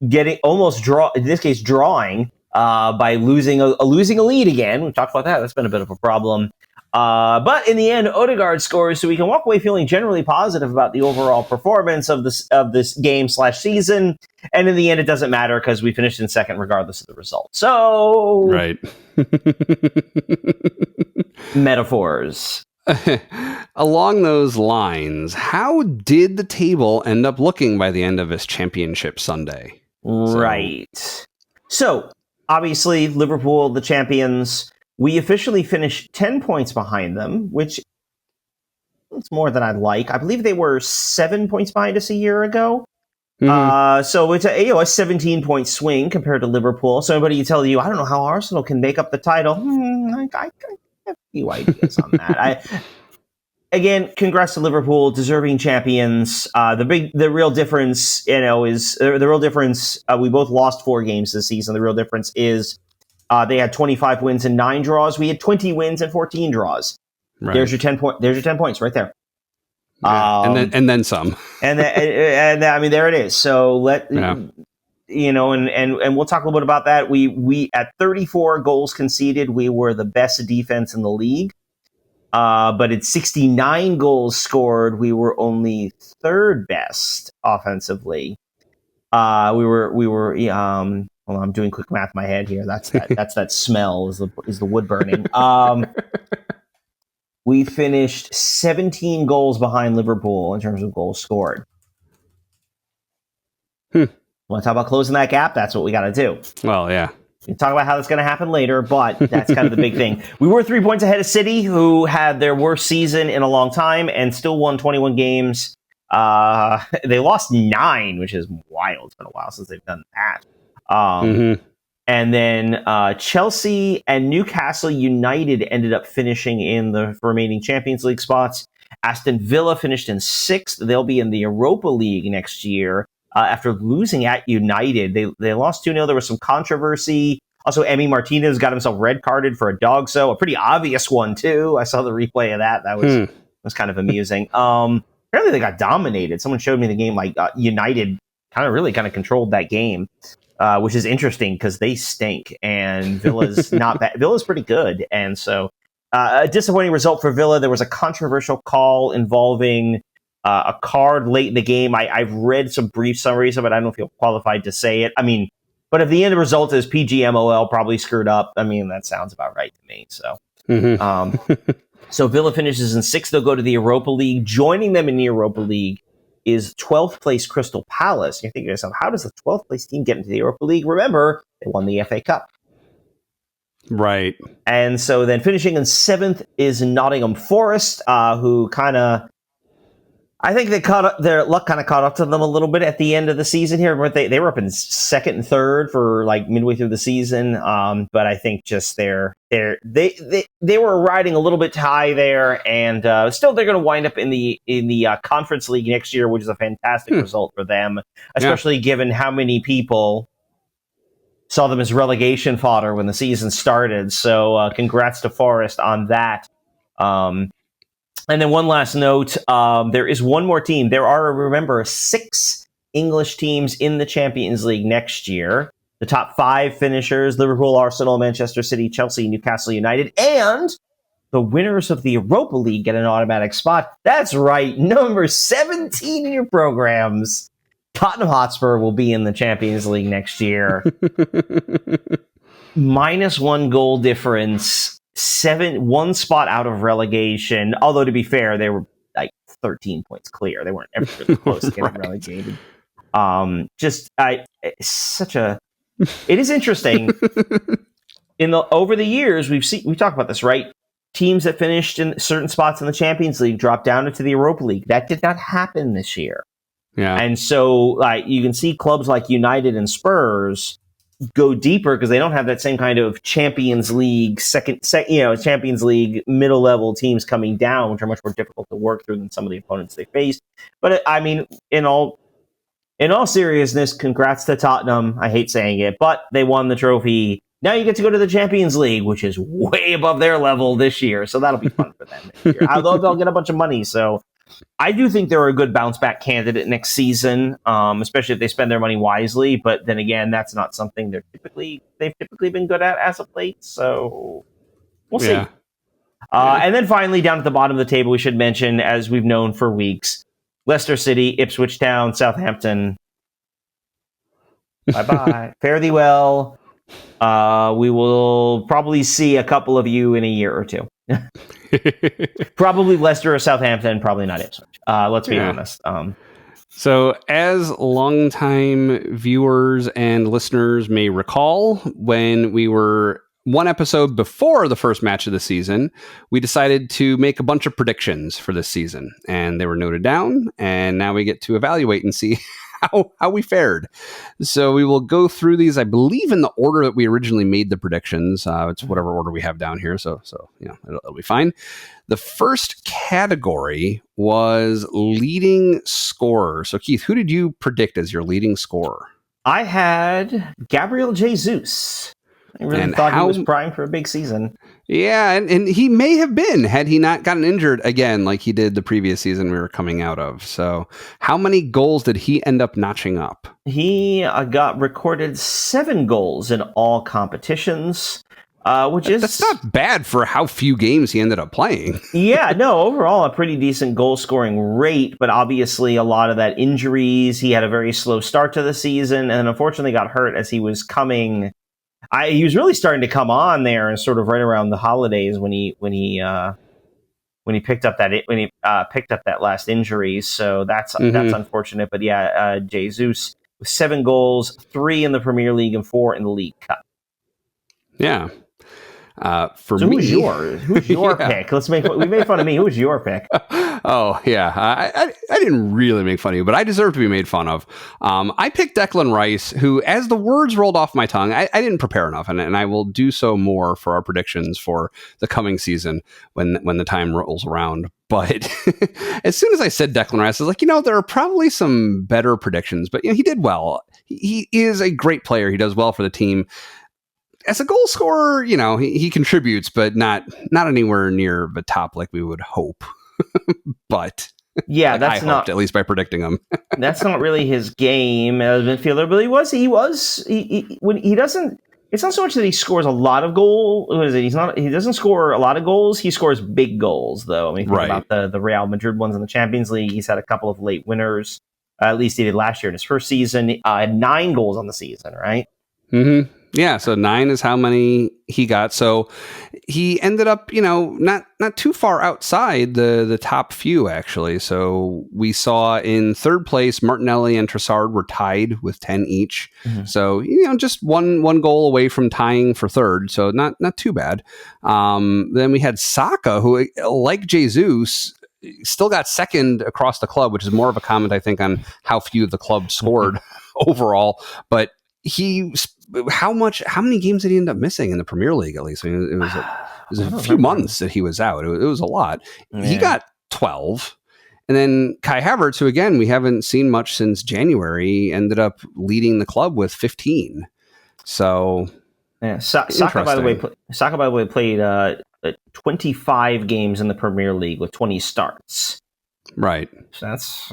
getting in this case, drawing by losing a lead again. We've talked about that. That's been a bit of a problem. But in the end, Odegaard scores, so we can walk away feeling generally positive about the overall performance of this game/season. And in the end, it doesn't matter because we finished in second regardless of the result. So, right. Metaphors. Along those lines, how did the table end up looking by the end of this championship Sunday? Right. So, obviously, Liverpool, the champions. We officially finished 10 points behind them, which is more than I'd like. I believe they were 7 points behind us a year ago. So it's a 17-point swing compared to Liverpool. So anybody tell you, I don't know how Arsenal can make up the title. I have a few ideas on that. Again, congrats to Liverpool, deserving champions. The real difference, is the real difference. We both lost 4 games this season. The real difference is they had 25 wins and 9 draws. We had 20 wins and 14 draws. Right. There's your 10 points right there. Yeah. And then some. and I mean, there it is. So and we'll talk a little bit about that. We at 34 goals conceded, we were the best defense in the league. But at 69 goals scored, we were only third best offensively. We were. Well, I'm doing quick math in my head here. That's that smell is the wood burning. We finished 17 goals behind Liverpool in terms of goals scored. Want to talk about closing that gap? That's what we got to do. Well, yeah. We can talk about how that's going to happen later, but that's kind of the big thing. We were 3 points ahead of City, who had their worst season in a long time and still won 21 games. They lost 9, which is wild. It's been a while since they've done that. And then Chelsea and Newcastle United ended up finishing in the remaining Champions League spots. Aston Villa finished in 6th. They'll be in the Europa League next year after losing at United. They lost 2-0. There was some controversy. Also, Emi Martinez got himself red carded for a dog so, a pretty obvious one, too. I saw the replay of that. That was kind of amusing. Apparently, they got dominated. Someone showed me the game, United kind of controlled that game. Which is interesting because they stink and Villa's not bad. Villa's pretty good. And so a disappointing result for Villa. There was a controversial call involving a card late in the game. I've read some brief summaries of it. I don't feel qualified to say it. I mean, but if the end result is PGMOL probably screwed up, I mean, that sounds about right to me. So, so Villa finishes in 6th. They'll go to the Europa League. Joining them in the Europa League is 12th place Crystal Palace. You're thinking to yourself, how does the 12th place team get into the Europa League? Remember, they won the FA Cup. Right. And so then finishing in 7th is Nottingham Forest, who I think their luck kind of caught up to them a little bit at the end of the season here. They were up in 2nd and 3rd for midway through the season. But I think just they were riding a little bit high there, and still they're going to wind up in the Conference League next year, which is a fantastic result for them, especially given how many people saw them as relegation fodder when the season started. So congrats to Forest on that. And then one last note, there is one more team. There are, remember, 6 English teams in the Champions League next year. The top 5 finishers, Liverpool, Arsenal, Manchester City, Chelsea, Newcastle United, and the winners of the Europa League get an automatic spot. That's right, number 17 in your programs. Tottenham Hotspur will be in the Champions League next year. -1 goal difference. 1 spot out of relegation. Although, to be fair, they were 13 points clear. They weren't ever really close to getting relegated. It is interesting. Over the years, we talked about this, right? Teams that finished in certain spots in the Champions League dropped down into the Europa League. That did not happen this year. Yeah. And so, you can see clubs like United and Spurs go deeper because they don't have that same kind of Champions League Champions League middle level teams coming down, which are much more difficult to work through than some of the opponents they faced. But I mean, in all seriousness, congrats to Tottenham. I hate saying it, but they won the trophy. Now you get to go to the Champions League, which is way above their level this year. So that'll be fun for them next year. Although they'll get a bunch of money. So I do think they're a good bounce back candidate next season, especially if they spend their money wisely. But then again, that's not something they've typically been good at as of late. So we'll see. Yeah. And then finally, down at the bottom of the table, we should mention, as we've known for weeks, Leicester City, Ipswich Town, Southampton. Bye-bye. Fare thee well. We will probably see a couple of you in a year or two. Probably Leicester or Southampton, probably not Ipswich. Let's be honest. So, as longtime viewers and listeners may recall, when we were one episode before the first match of the season, we decided to make a bunch of predictions for this season, and they were noted down, and now we get to evaluate and see how we fared. So we will go through these, I believe, in the order that we originally made the predictions. It's whatever order we have down here, so it'll be fine. The first category was leading scorer. So Keith, who did you predict as your leading scorer? I had Gabriel Jesus. I really thought he was primed for a big season. Yeah, and he may have been, had he not gotten injured again like he did the previous season we were coming out of. So how many goals did he end up notching up? He got recorded 7 goals in all competitions, which is... That's not bad for how few games he ended up playing. Yeah, no, overall a pretty decent goal-scoring rate, but obviously a lot of that injuries. He had a very slow start to the season, and unfortunately got hurt as he was coming... he was really starting to come on there, and sort of right around the holidays when he picked up that last injury. So that's unfortunate. But yeah, Jesus with 7 goals, 3 in the Premier League and 4 in the League Cup. Yeah. So who's your pick? We made fun of me. Who's your pick? Oh yeah, I didn't really make fun of you, but I deserve to be made fun of. I picked Declan Rice, who, as the words rolled off my tongue, I didn't prepare enough, and I will do so more for our predictions for the coming season when the time rolls around. But as soon as I said Declan Rice, I was like, there are probably some better predictions, but he did well. He is a great player. He does well for the team. As a goal scorer, he contributes, but not anywhere near the top like we would hope. But yeah, that's I hoped, at least by predicting him. That's not really his game as a midfielder, but when he doesn't. It's not so much that he scores a lot of goals. What is it? He doesn't score a lot of goals. He scores big goals, though. I mean, think about the Real Madrid ones in the Champions League. He's had a couple of late winners. At least he did last year in his first season. 9 goals on the season, right? Mm-hmm. Yeah, so 9 is how many he got. So he ended up, not too far outside the top few, actually. So we saw in third place, Martinelli and Trossard were tied with 10 each. Mm-hmm. So, just one goal away from tying for third. So not too bad. Then we had Saka, who, like Jesus, still got second across the club, which is more of a comment, I think, on how few the club scored overall. But how many games did he end up missing in the Premier League? At least it was a few months that he was out. It was a lot. Yeah. He got 12, and then Kai Havertz, who again we haven't seen much since January, ended up leading the club with 15. So yeah, Saka by the way played 25 games in the Premier League with 20 starts. Right. So that's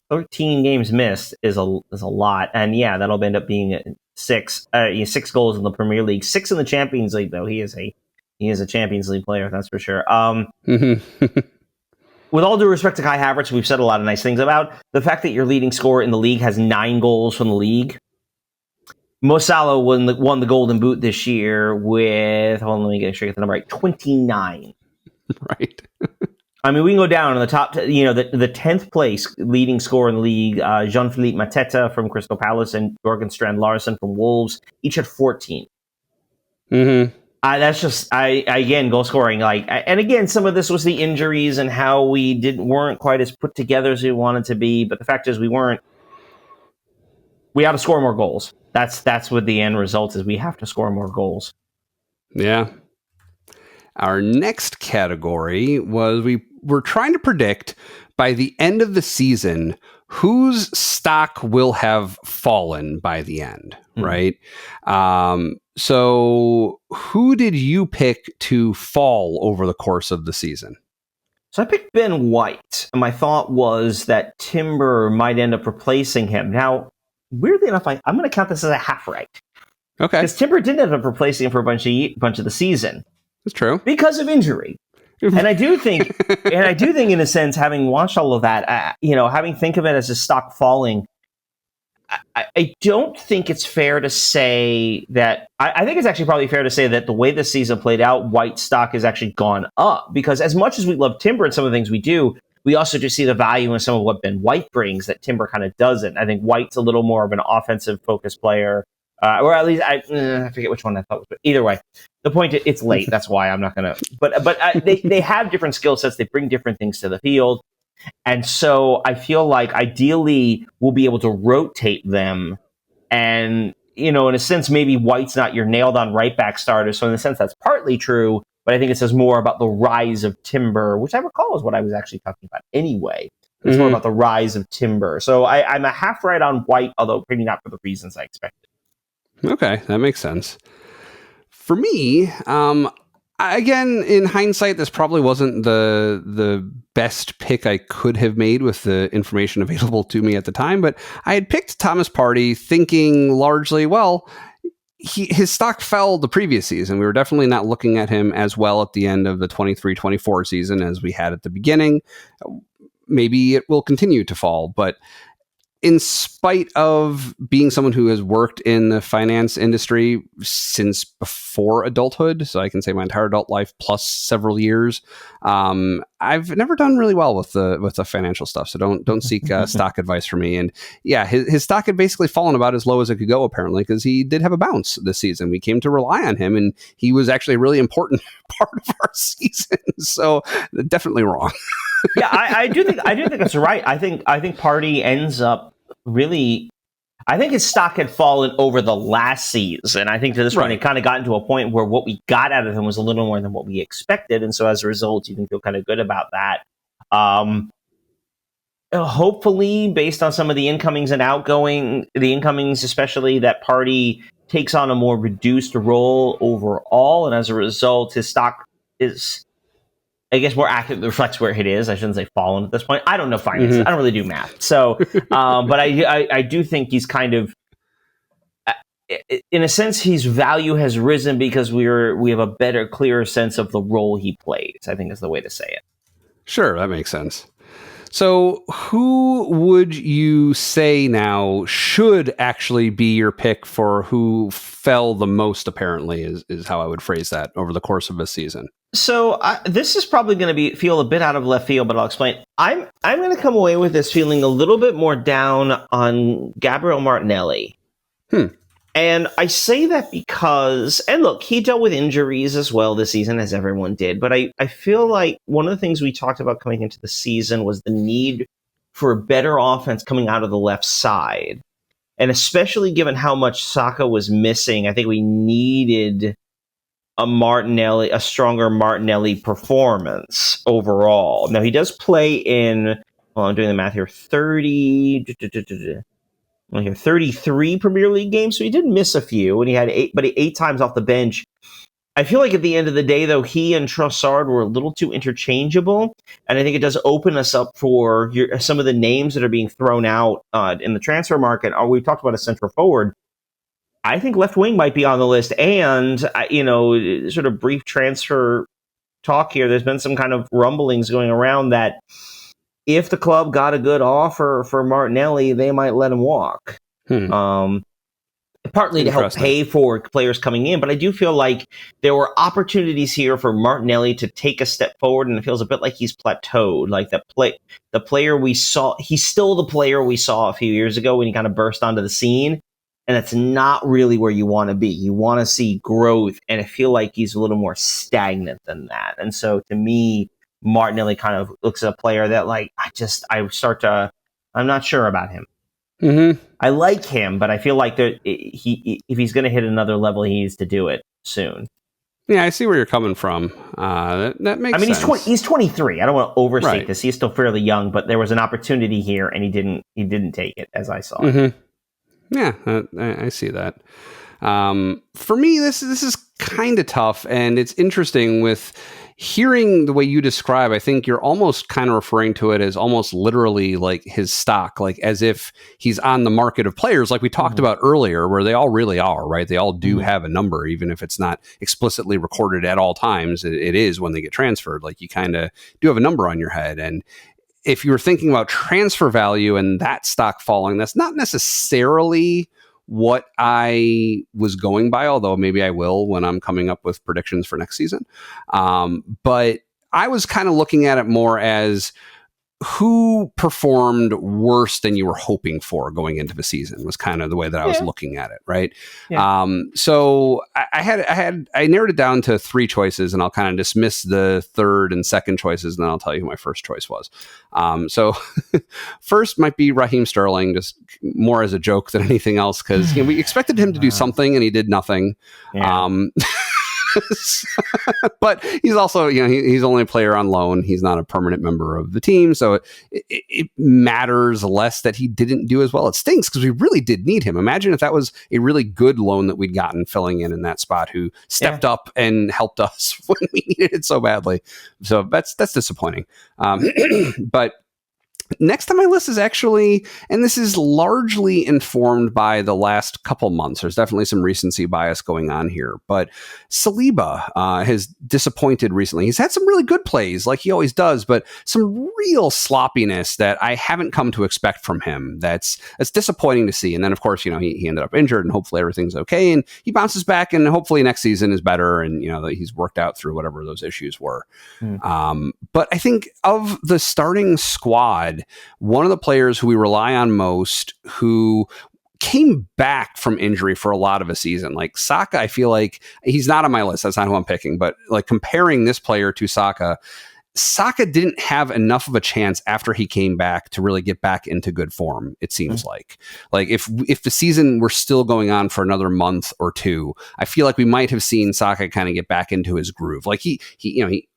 13 games missed is a lot, and yeah, that'll end up being 6 goals in the Premier League, 6 in the Champions League. Though he is a Champions League player, that's for sure. With all due respect to Kai Havertz, we've said a lot of nice things about the fact that your leading scorer in the league has 9 goals from the league. Mo Salah won the Golden Boot this year with let me get the number right, 29. Right. I mean, we can go down on the top, the 10th place leading scorer in the league, Jean-Philippe Mateta from Crystal Palace and Jørgen Strand Larsen from Wolves, each had 14. Mm-hmm. That's just, again, goal scoring. And again, some of this was the injuries and how we weren't quite as put together as we wanted to be. But the fact is, we ought to score more goals. That's what the end result is. We have to score more goals. Yeah. Our next category was we were trying to predict by the end of the season whose stock will have fallen by the end, right? So who did you pick to fall over the course of the season? So I picked Ben White, and my thought was that Timber might end up replacing him. Now, weirdly enough, I'm going to count this as a half right. Okay. Because Timber did end up replacing him for a bunch of the season. That's true. Because of injury. And I do think, in a sense, having watched all of that, having think of it as a stock falling, I don't think it's fair to say that. I think it's actually probably fair to say that the way the season played out, White's stock has actually gone up. Because as much as we love Timber and some of the things we do, we also do see the value in some of what Ben White brings that Timber kind of doesn't. I think White's a little more of an offensive focused player. Or at least I forget which one I thought was. But either way, the point is it's late. That's why I'm not going to. But they have different skill sets. They bring different things to the field, and so I feel like ideally we'll be able to rotate them. And in a sense, maybe White's not your nailed on right back starter. So in a sense, that's partly true. But I think it says more about the rise of Timber, which I recall is what I was actually talking about anyway. It's more about the rise of Timber. So I'm a half right on White, although maybe not for the reasons I expected. Okay, that makes sense. For me, again, in hindsight, this probably wasn't the best pick I could have made with the information available to me at the time, but I had picked Thomas Partey thinking largely, well, his stock fell the previous season. We were definitely not looking at him as well at the end of the 23-24 season as we had at the beginning. Maybe it will continue to fall, but in spite of being someone who has worked in the finance industry since before adulthood, so I can say my entire adult life plus several years, I've never done really well with the financial stuff. So don't seek stock advice from me. And yeah, his stock had basically fallen about as low as it could go, apparently, because he did have a bounce this season. We came to rely on him, and he was actually a really important part of our season. So definitely wrong. Yeah, I do think that's right. I think Partey ends up really. I think his stock had fallen over the last season. I think to this point, it kind of gotten to a point where what we got out of him was a little more than what we expected, and so as a result, you can feel kind of good about that. Hopefully, based on some of the incomings and incomings especially, that Partey takes on a more reduced role overall, and as a result, his stock is, I guess, more accurately reflects where it is. I shouldn't say fallen at this point. I don't know finance. I don't really do math. So, but I do think he's kind of, in a sense, his value has risen because we have a better, clearer sense of the role he plays, I think is the way to say it. Sure, that makes sense. So who would you say now should actually be your pick for who fell the most, apparently, is how I would phrase that over the course of a season? So this is probably going to feel a bit out of left field, but I'll explain. I'm going to come away with this feeling a little bit more down on Gabriel Martinelli. And I say that because, and look, he dealt with injuries as well this season, as everyone did. But I feel like one of the things we talked about coming into the season was the need for a better offense coming out of the left side. And especially given how much Saka was missing, I think we needed a stronger Martinelli performance overall. Now, he does play in, well, I'm doing the math here, 33 Premier League games, so he did miss a few, and he had 8 times off the bench. I feel like at the end of the day, though, he and Trossard were a little too interchangeable, and I think it does open us up for some of the names that are being thrown out in the transfer market. We've talked about a central forward. I think left wing might be on the list, and sort of brief transfer talk here. There's been some kind of rumblings going around that if the club got a good offer for Martinelli, they might let him walk. Partly to help pay for players coming in, but I do feel like there were opportunities here for Martinelli to take a step forward, and it feels a bit like he's plateaued. Like the player we saw, he's still the player we saw a few years ago when he kind of burst onto the scene. And it's not really where you want to be. You want to see growth, and I feel like he's a little more stagnant than that. And so, to me, Martinelli kind of looks at a player that, I'm not sure about him. I like him, but I feel like if he's going to hit another level, he needs to do it soon. Yeah, I see where you're coming from. That makes sense. I mean, he's 23. I don't want to overstate this. He's still fairly young, but there was an opportunity here, and he didn't take it, as I saw it. Yeah, I see that. For me, this is kind of tough, and it's interesting with hearing the way you describe. I think you're almost kind of referring to it as almost literally like his stock, like as if he's on the market of players, like we talked about earlier, where they all really are, right? They all do have a number, even if it's not explicitly recorded at all times. It is when they get transferred. Like you kind of do have a number on your head, and if you're thinking about transfer value and that stock falling, that's not necessarily what I was going by, although maybe I will when I'm coming up with predictions for next season. But I was kind of looking at it more as who performed worse than you were hoping for going into the season was kind of the way that I was looking at it. Right. Yeah. So I narrowed it down to three choices, and I'll kind of dismiss the third and second choices, and then I'll tell you who my first choice was. So first might be Raheem Sterling, just more as a joke than anything else, because we expected him to do something and he did nothing. Yeah. But he's also, he's only a player on loan. He's not a permanent member of the team. So it matters less that he didn't do as well. It stinks because we really did need him. Imagine if that was a really good loan that we'd gotten filling in that spot, who stepped up and helped us when we needed it so badly. So that's disappointing. But next on my list is actually, and this is largely informed by the last couple months. There's definitely some recency bias going on here, but Saliba has disappointed recently. He's had some really good plays, like he always does, but some real sloppiness that I haven't come to expect from him. That's disappointing to see. And then, of course, he ended up injured, and hopefully everything's okay, and he bounces back, and hopefully next season is better, and that he's worked out through whatever those issues were. But I think of the starting squad, one of the players who we rely on most, who came back from injury for a lot of a season, like Saka, I feel like he's not on my list. That's not who I'm picking, but like comparing this player to Saka didn't have enough of a chance after he came back to really get back into good form. It seems like if the season were still going on for another month or two, I feel like we might have seen Saka kind of get back into his groove. Like he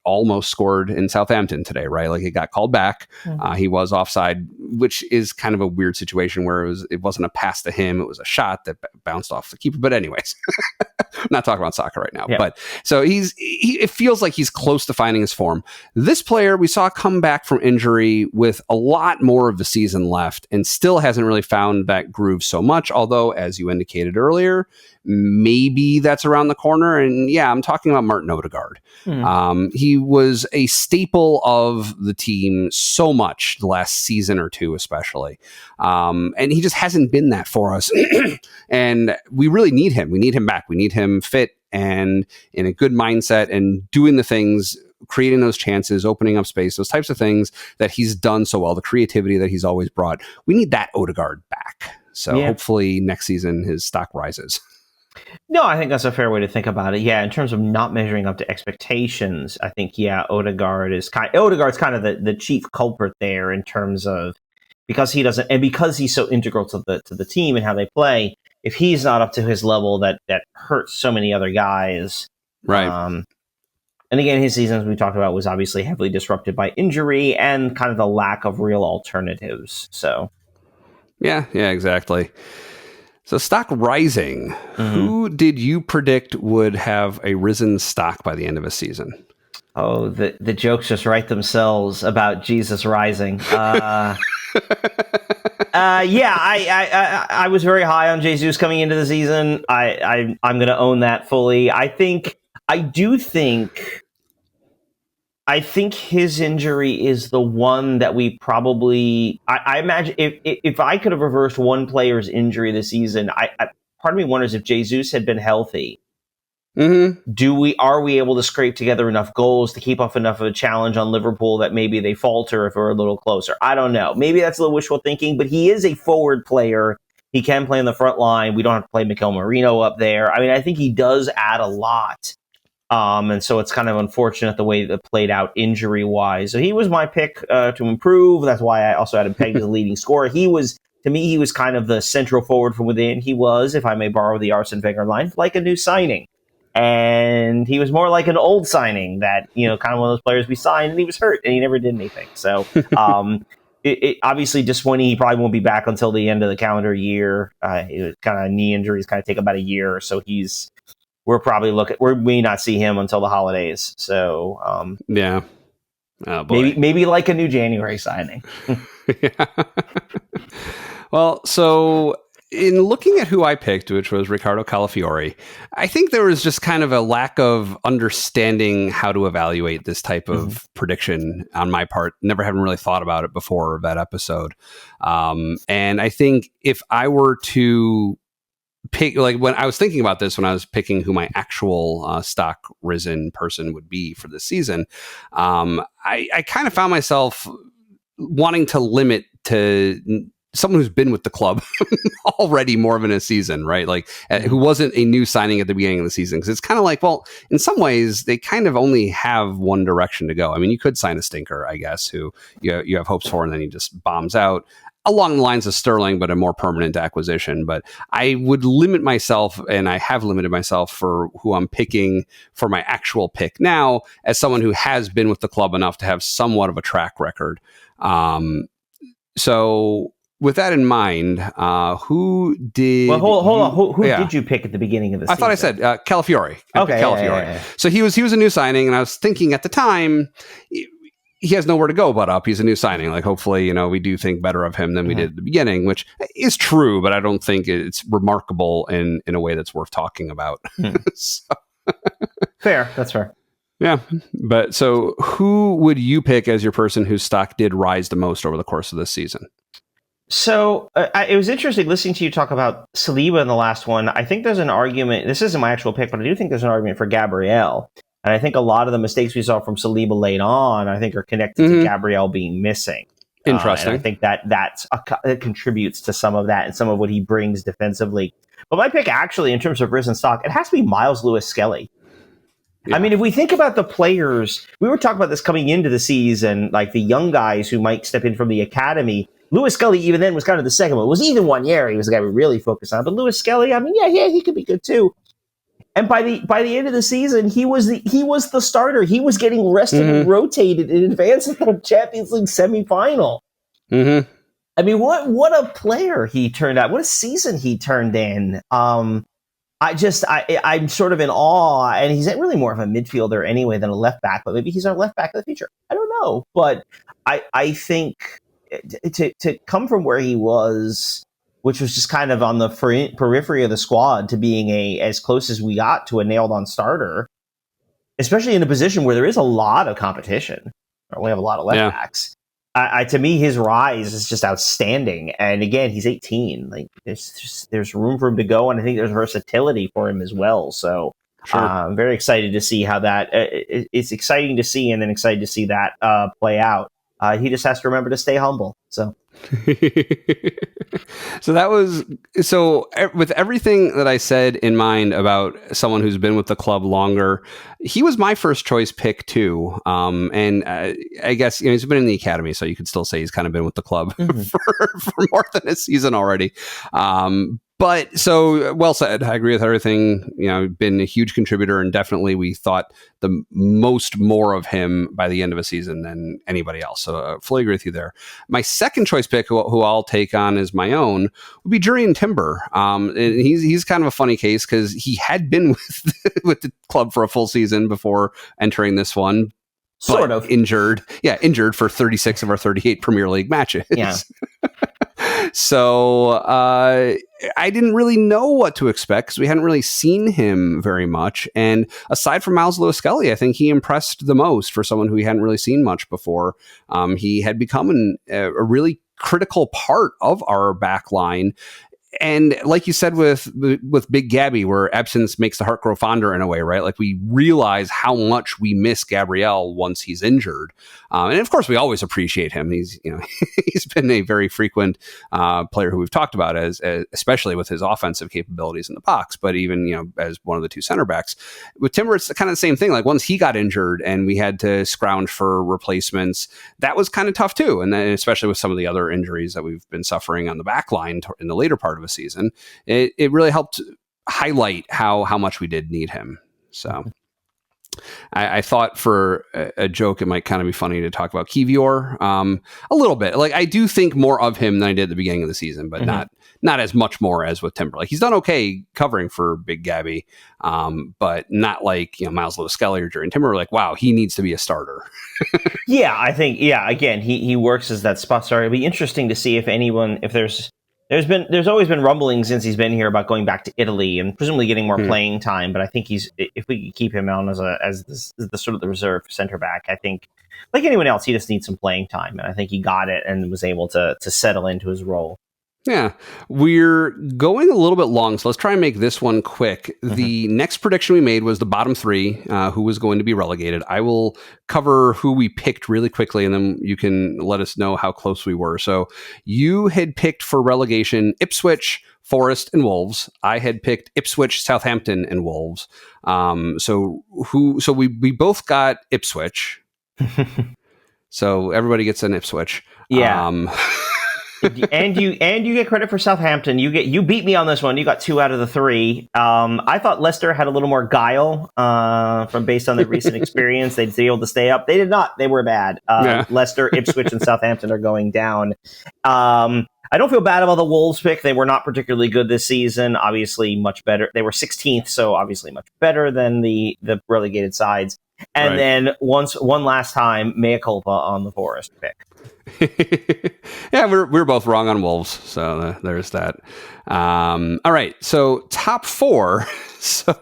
almost scored in Southampton today, right? Like it got called back. He was offside, which is kind of a weird situation where it wasn't a pass to him. It was a shot that bounced off the keeper. But anyways, I'm not talking about soccer right now. Yeah. But so it feels like he's close to finding his form. This player we saw come back from injury with a lot more of the season left, and still hasn't really found that groove so much. Although, as you indicated earlier, maybe that's around the corner. And yeah, I'm talking about Martin Odegaard. He was a staple of the team so much the last season or two, especially. And he just hasn't been that for us. And we really need him. We need him back. We need him fit and in a good mindset and doing the things, creating those chances, opening up space, those types of things that he's done so well, the creativity that he's always brought. We need that Odegaard back. So hopefully next season his stock rises. No, I think that's a fair way to think about it. Yeah, in terms of not measuring up to expectations, I think, Odegaard's kind of the chief culprit there in terms of, because he's so integral to the team and how they play. If he's not up to his level, that hurts so many other guys. Right. And again, his season, as we talked about, was obviously heavily disrupted by injury and kind of the lack of real alternatives. So, yeah, exactly. So stock rising. Who did you predict would have a risen stock by the end of a season? Oh, the jokes just write themselves about Jesus rising. I was very high on Jesus coming into the season. I'm going to own that fully. I think his injury is the one that we probably. I imagine if I could have reversed one player's injury this season, part of me wonders if Jesus had been healthy. Are we able to scrape together enough goals to keep up enough of a challenge on Liverpool that maybe they falter if we're a little closer? I don't know. Maybe that's a little wishful thinking, but he is a forward player. He can play in the front line. We don't have to play Mikel Merino up there. I mean, I think he does add a lot. And so it's kind of unfortunate the way that played out injury-wise. So he was my pick to improve. That's why I also had him pegged as a leading scorer. He was to me, he was kind of the central forward from within. He was, if I may borrow the Arsene Wenger line, like a new signing. And he was more like an old signing that, kind of one of those players we signed and he was hurt and he never did anything. So it obviously disappointing. He probably won't be back until the end of the calendar year. It was kind of knee injuries kind of take about a year. So we may not see him until the holidays. So yeah. Oh, boy. Maybe like a new January signing. Yeah. Well, so in looking at who I picked, which was Riccardo Calafiori, I think there was just kind of a lack of understanding how to evaluate this type of prediction on my part. Never having really thought about it before that episode. And I think if I were to pick, like when I was thinking about this, when I was picking who my actual stock risen person would be for this season, I kind of found myself wanting to limit to someone who's been with the club already more than a season, right? Like who wasn't a new signing at the beginning of the season. Because it's kind of like, well, in some ways, they kind of only have one direction to go. I mean, you could sign a stinker, I guess, who you have hopes for, and then he just bombs out along the lines of Sterling, but a more permanent acquisition. But I would limit myself, and I have limited myself for who I'm picking for my actual pick now, as someone who has been with the club enough to have somewhat of a track record. So with that in mind, who did... Well, hold on. Who did you pick at the beginning of the season? I thought I said Calafiori. Okay, Calafiori. Yeah. So he was a new signing, and I was thinking at the time, he has nowhere to go but up. He's a new signing. Like, hopefully, we do think better of him than we did at the beginning, which is true, but I don't think it's remarkable in a way that's worth talking about. So. Fair. That's fair. Yeah. But so who would you pick as your person whose stock did rise the most over the course of this season? So it was interesting listening to you talk about Saliba in the last one. I think there's an argument. This isn't my actual pick, but I do think there's an argument for Gabriel. And I think a lot of the mistakes we saw from Saliba late on, I think, are connected to Gabriel being missing. Interesting. And I think that contributes to some of that and some of what he brings defensively. But my pick, actually, in terms of risen stock, it has to be Miles Lewis-Skelly. Yeah. I mean, if we think about the players, we were talking about this coming into the season, like the young guys who might step in from the academy. Lewis-Skelly, even then, was kind of the second one. It was even one year he was the guy we really focused on. But Lewis-Skelly, I mean, yeah, he could be good too. And by the end of the season, he was the starter. He was getting rested and rotated in advance of the Champions League semifinal. Mm-hmm. I mean, what a player he turned out! What a season he turned in. I'm sort of in awe, and he's really more of a midfielder anyway than a left back. But maybe he's our left back of the future. I don't know, but I think to come from where he was, which was just kind of on the periphery of the squad, to being as close as we got to a nailed-on starter, especially in a position where there is a lot of competition. We have a lot of left backs. To me, his rise is just outstanding. And again, he's 18. Like there's room for him to go, and I think there's versatility for him as well. So I'm very excited to see how that. It's exciting to see, and then excited to see that play out. He just has to remember to stay humble. So. So with everything that I said in mind about someone who's been with the club longer, he was my first choice pick too. And I guess he's been in the academy, so you could still say he's kind of been with the club for more than a season already. But so well said. I agree with everything. Been a huge contributor, and definitely we thought the most more of him by the end of a season than anybody else. So fully agree with you there. My second choice pick, who I'll take on as my own, would be Jurrien Timber. And he's kind of a funny case because he had been with the club for a full season before entering this one. Sort of injured for 36 of our 38 Premier League matches. Yeah. So I didn't really know what to expect because we hadn't really seen him very much. And aside from Miles Lewis-Skelly, I think he impressed the most for someone who we hadn't really seen much before. He had become a really critical part of our back line. And like you said with Big Gabby, where absence makes the heart grow fonder in a way, right? Like we realize how much we miss Gabriel once he's injured, and of course we always appreciate him. He's he's been a very frequent player who we've talked about as especially with his offensive capabilities in the box, but even as one of the two center backs. With Timber, it's kind of the same thing. Like once he got injured and we had to scrounge for replacements, that was kind of tough too. And then especially with some of the other injuries that we've been suffering on the back line in the later part of a season, it really helped highlight how much we did need him. So I thought for a joke, it might kind of be funny to talk about Kivior a little bit. Like I do think more of him than I did at the beginning of the season, but not as much more as with Timber. Like he's done okay covering for Big Gabby, but not like Miles Lewis-Skelly or Jerry Timber. Like wow, he needs to be a starter. Yeah, I think again he works as that spot starter. It'll be interesting to see if there's always been rumblings since he's been here about going back to Italy and presumably getting more playing time. But I think if we could keep him on as the sort of the reserve center back, I think like anyone else, he just needs some playing time, and I think he got it and was able to settle into his role. Yeah, we're going a little bit long, so let's try and make this one quick. The next prediction we made was the bottom three, who was going to be relegated. I will cover who we picked really quickly, and then you can let us know how close we were. So you had picked for relegation Ipswich, Forest, and Wolves. I had picked Ipswich, Southampton, and Wolves. So we both got Ipswich. So everybody gets an Ipswich. Yeah. and you get credit for Southampton. You beat me on this one. You got 2 out of the 3. I thought Leicester had a little more guile based on their recent experience. They'd be able to stay up. They did not. They were bad. Leicester, Ipswich, and Southampton are going down. I don't feel bad about the Wolves pick. They were not particularly good this season. Obviously, much better. They were 16th, so obviously much better than the relegated sides. And then one last time, mea culpa on the Forest pick. Yeah, we're both wrong on Wolves, so there's that. All right, so top 4. So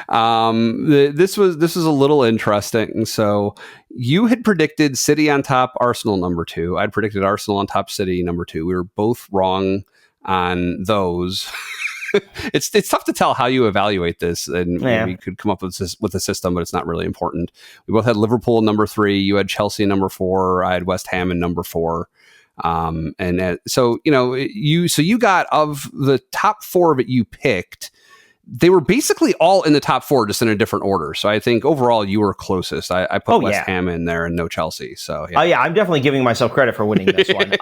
this was a little interesting. So you had predicted City on top, Arsenal number 2. I'd predicted Arsenal on top, City number 2. We were both wrong on those. It's tough to tell how you evaluate this, and we could come up with a system, but it's not really important. We both had Liverpool number 3. You had Chelsea number 4. I had West Ham in number 4. So you got, of the top 4 that you picked, they were basically all in the top 4, just in a different order. So I think overall you were closest. I put West Ham in there and no Chelsea. So I'm definitely giving myself credit for winning this one.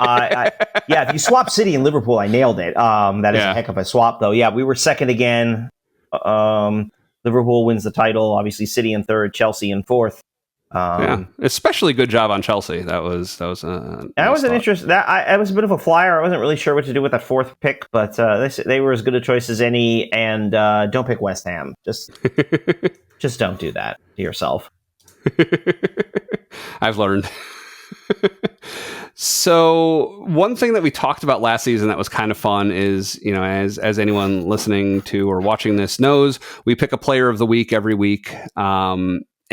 If you swap City and Liverpool, I nailed it. That is a heck of a swap, though. Yeah, we were second again. Liverpool wins the title. Obviously, City in third, Chelsea in fourth. Especially good job on Chelsea. That was an interest. I was a bit of a flyer. I wasn't really sure what to do with that 4th pick, but they were as good a choice as any. And don't pick West Ham. Just don't do that to yourself. I've learned. So one thing that we talked about last season that was kind of fun is, as anyone listening to or watching this knows, we pick a player of the week every week.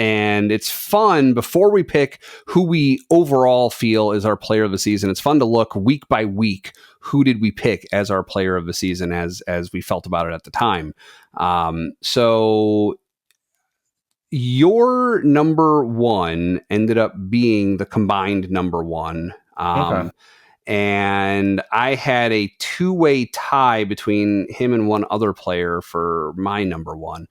And it's fun before we pick who we overall feel is our player of the season. It's fun to look week by week. Who did we pick as our player of the season as we felt about it at the time? So your number 1 ended up being the combined number 1. And I had a 2-way tie between him and one other player for my number 1.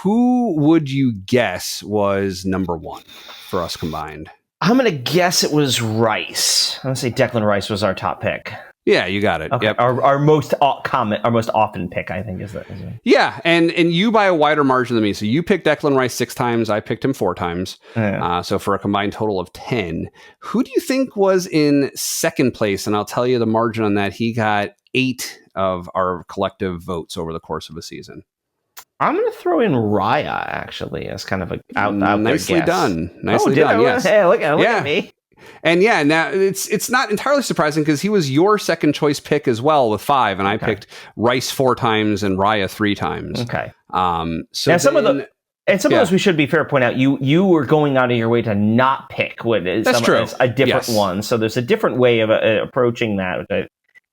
Who would you guess was number 1 for us combined? I'm going to guess it was Rice. I'm going to say Declan Rice was our top pick. Yeah, you got it. Okay. Yep. Our most often pick, I think, is that. Yeah, and you by a wider margin than me. So you picked Declan Rice 6 times. I picked him 4 times. Yeah. So for a combined total of 10. Who do you think was in second place? And I'll tell you the margin on that. He got 8 of our collective votes over the course of a season. I'm going to throw in Raya, actually, as kind of a out nicely there guess. Done. Nicely done, yes. Hey, look at me. And now it's not entirely surprising because he was your second choice pick as well with 5, and I picked Rice 4 times and Raya 3 times. Okay. So now some of those we should be fair to point out. You were going out of your way to not pick That's true. A different one. So there's a different way of approaching that. Which I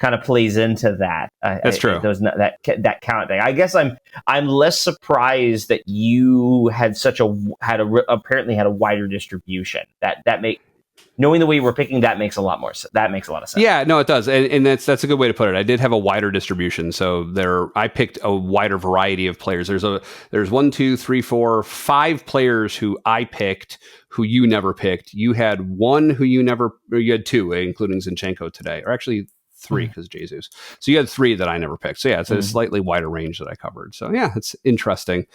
kind of plays into that. That's true. That count thing. I guess I'm less surprised that you apparently had a wider distribution. Knowing the way we're picking, that makes a lot of sense. Yeah, no, it does, and that's a good way to put it. I did have a wider distribution, so I picked a wider variety of players. There's 1, 2, 3, 4, 5 players who I picked who you never picked. You had one who you had 2, including Zinchenko today, or actually 3 because Jesus. So you had 3 that I never picked. So yeah, it's a slightly wider range that I covered. So yeah, it's interesting.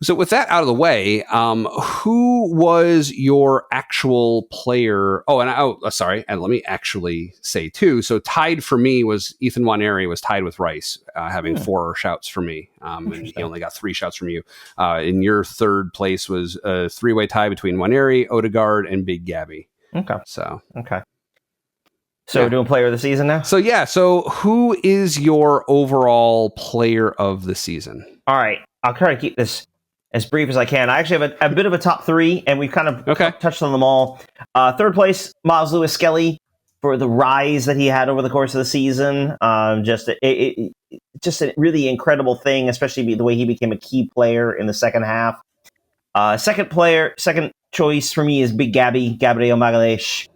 So with that out of the way, who was your actual player? Sorry. And let me actually say too. So tied for me was Ethan Nwaneri was tied with Rice, having 4 shouts for me. And he only got 3 shouts from you. In your third place was a 3-way tie between Nwaneri, Odegaard, and Big Gabby. Okay. So we're doing player of the season now? So who is your overall player of the season? All right. I'll try to keep this as brief as I can. I actually have a bit of a top 3, and we've kind of touched on them all. Third place, Miles Lewis-Skelly, for the rise that he had over the course of the season. Just a really incredible thing, especially the way he became a key player in the second half. Second choice for me is Big Gabby, Gabriel Magalhaes.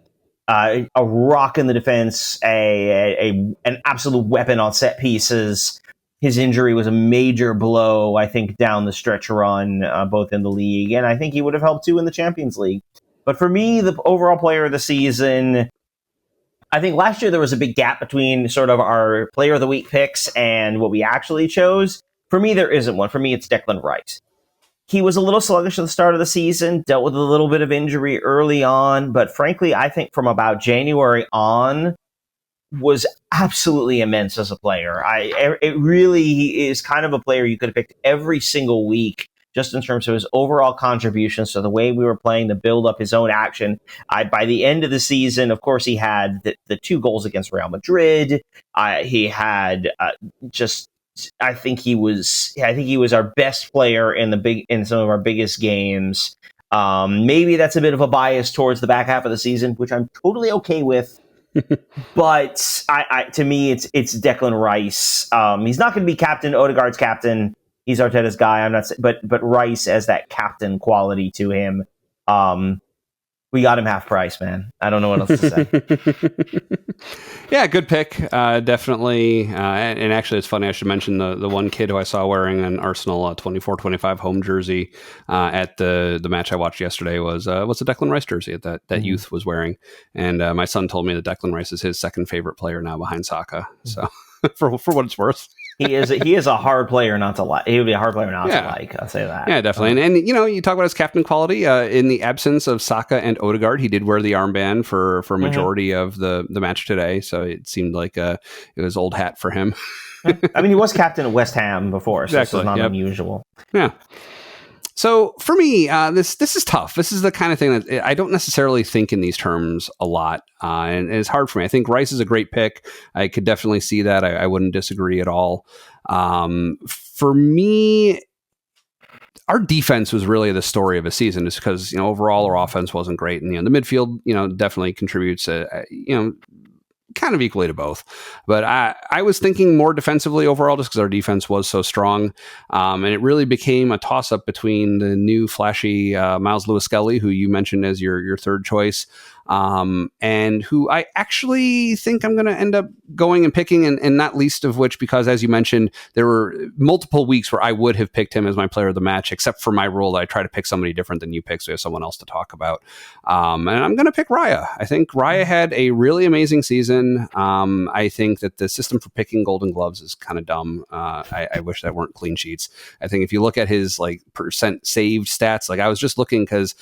A rock in the defense, an absolute weapon on set pieces. His injury was a major blow, I think, down the stretch run, both in the league, and I think he would have helped too in the Champions League. But for me, the overall player of the season, I think last year there was a big gap between sort of our player of the week picks and what we actually chose. For me, there isn't one. For me, it's Declan Rice. He was a little sluggish at the start of the season, dealt with a little bit of injury early on, but frankly, I think from about January on, was absolutely immense as a player. It really is kind of a player you could have picked every single week, just in terms of his overall contributions to the way we were playing, to build up his own action. By the end of the season, of course, he had the 2 goals against Real Madrid. He had I think he was our best player in some of our biggest games. Maybe that's a bit of a bias towards the back half of the season, which I'm totally okay with. But to me, it's Declan Rice. He's not going to be captain. Odegaard's captain. He's Arteta's guy. I'm not, but Rice has that captain quality to him. We got him half price, man. I don't know what else to say. Yeah, good pick. Definitely. And actually, it's funny. I should mention the one kid who I saw wearing an Arsenal 24-25 home jersey at the match I watched yesterday was what's the Declan Rice jersey that youth was wearing. And my son told me that Declan Rice is his second favorite player now behind Saka. So for what it's worth. He is a hard player not to like. He would be a hard player not to like. I'll say that. Yeah, definitely. And you talk about his captain quality. In the absence of Saka and Odegaard, he did wear the armband for a majority of the match today. So it seemed like it was old hat for him. I mean, he was captain of West Ham before, so exactly. This is not unusual. Yeah. So for me, this is tough. This is the kind of thing that I don't necessarily think in these terms a lot, and it's hard for me. I think Rice is a great pick. I could definitely see that. I wouldn't disagree at all. For me, our defense was really the story of a season, just because overall our offense wasn't great, and the midfield definitely contributes. Kind of equally to both, but I was thinking more defensively overall, just because our defense was so strong, and it really became a toss-up between the new flashy Miles Lewis-Skelly, who you mentioned as your third choice, and who I actually think I'm going to end up going and picking, and not least of which because, as you mentioned, there were multiple weeks where I would have picked him as my player of the match, except for my rule that I try to pick somebody different than you pick, so you have someone else to talk about. And I'm going to pick Raya. I think Raya had a really amazing season. I think that the system for picking Golden Gloves is kind of dumb. I wish that weren't clean sheets. I think if you look at his percent saved stats, I was just looking because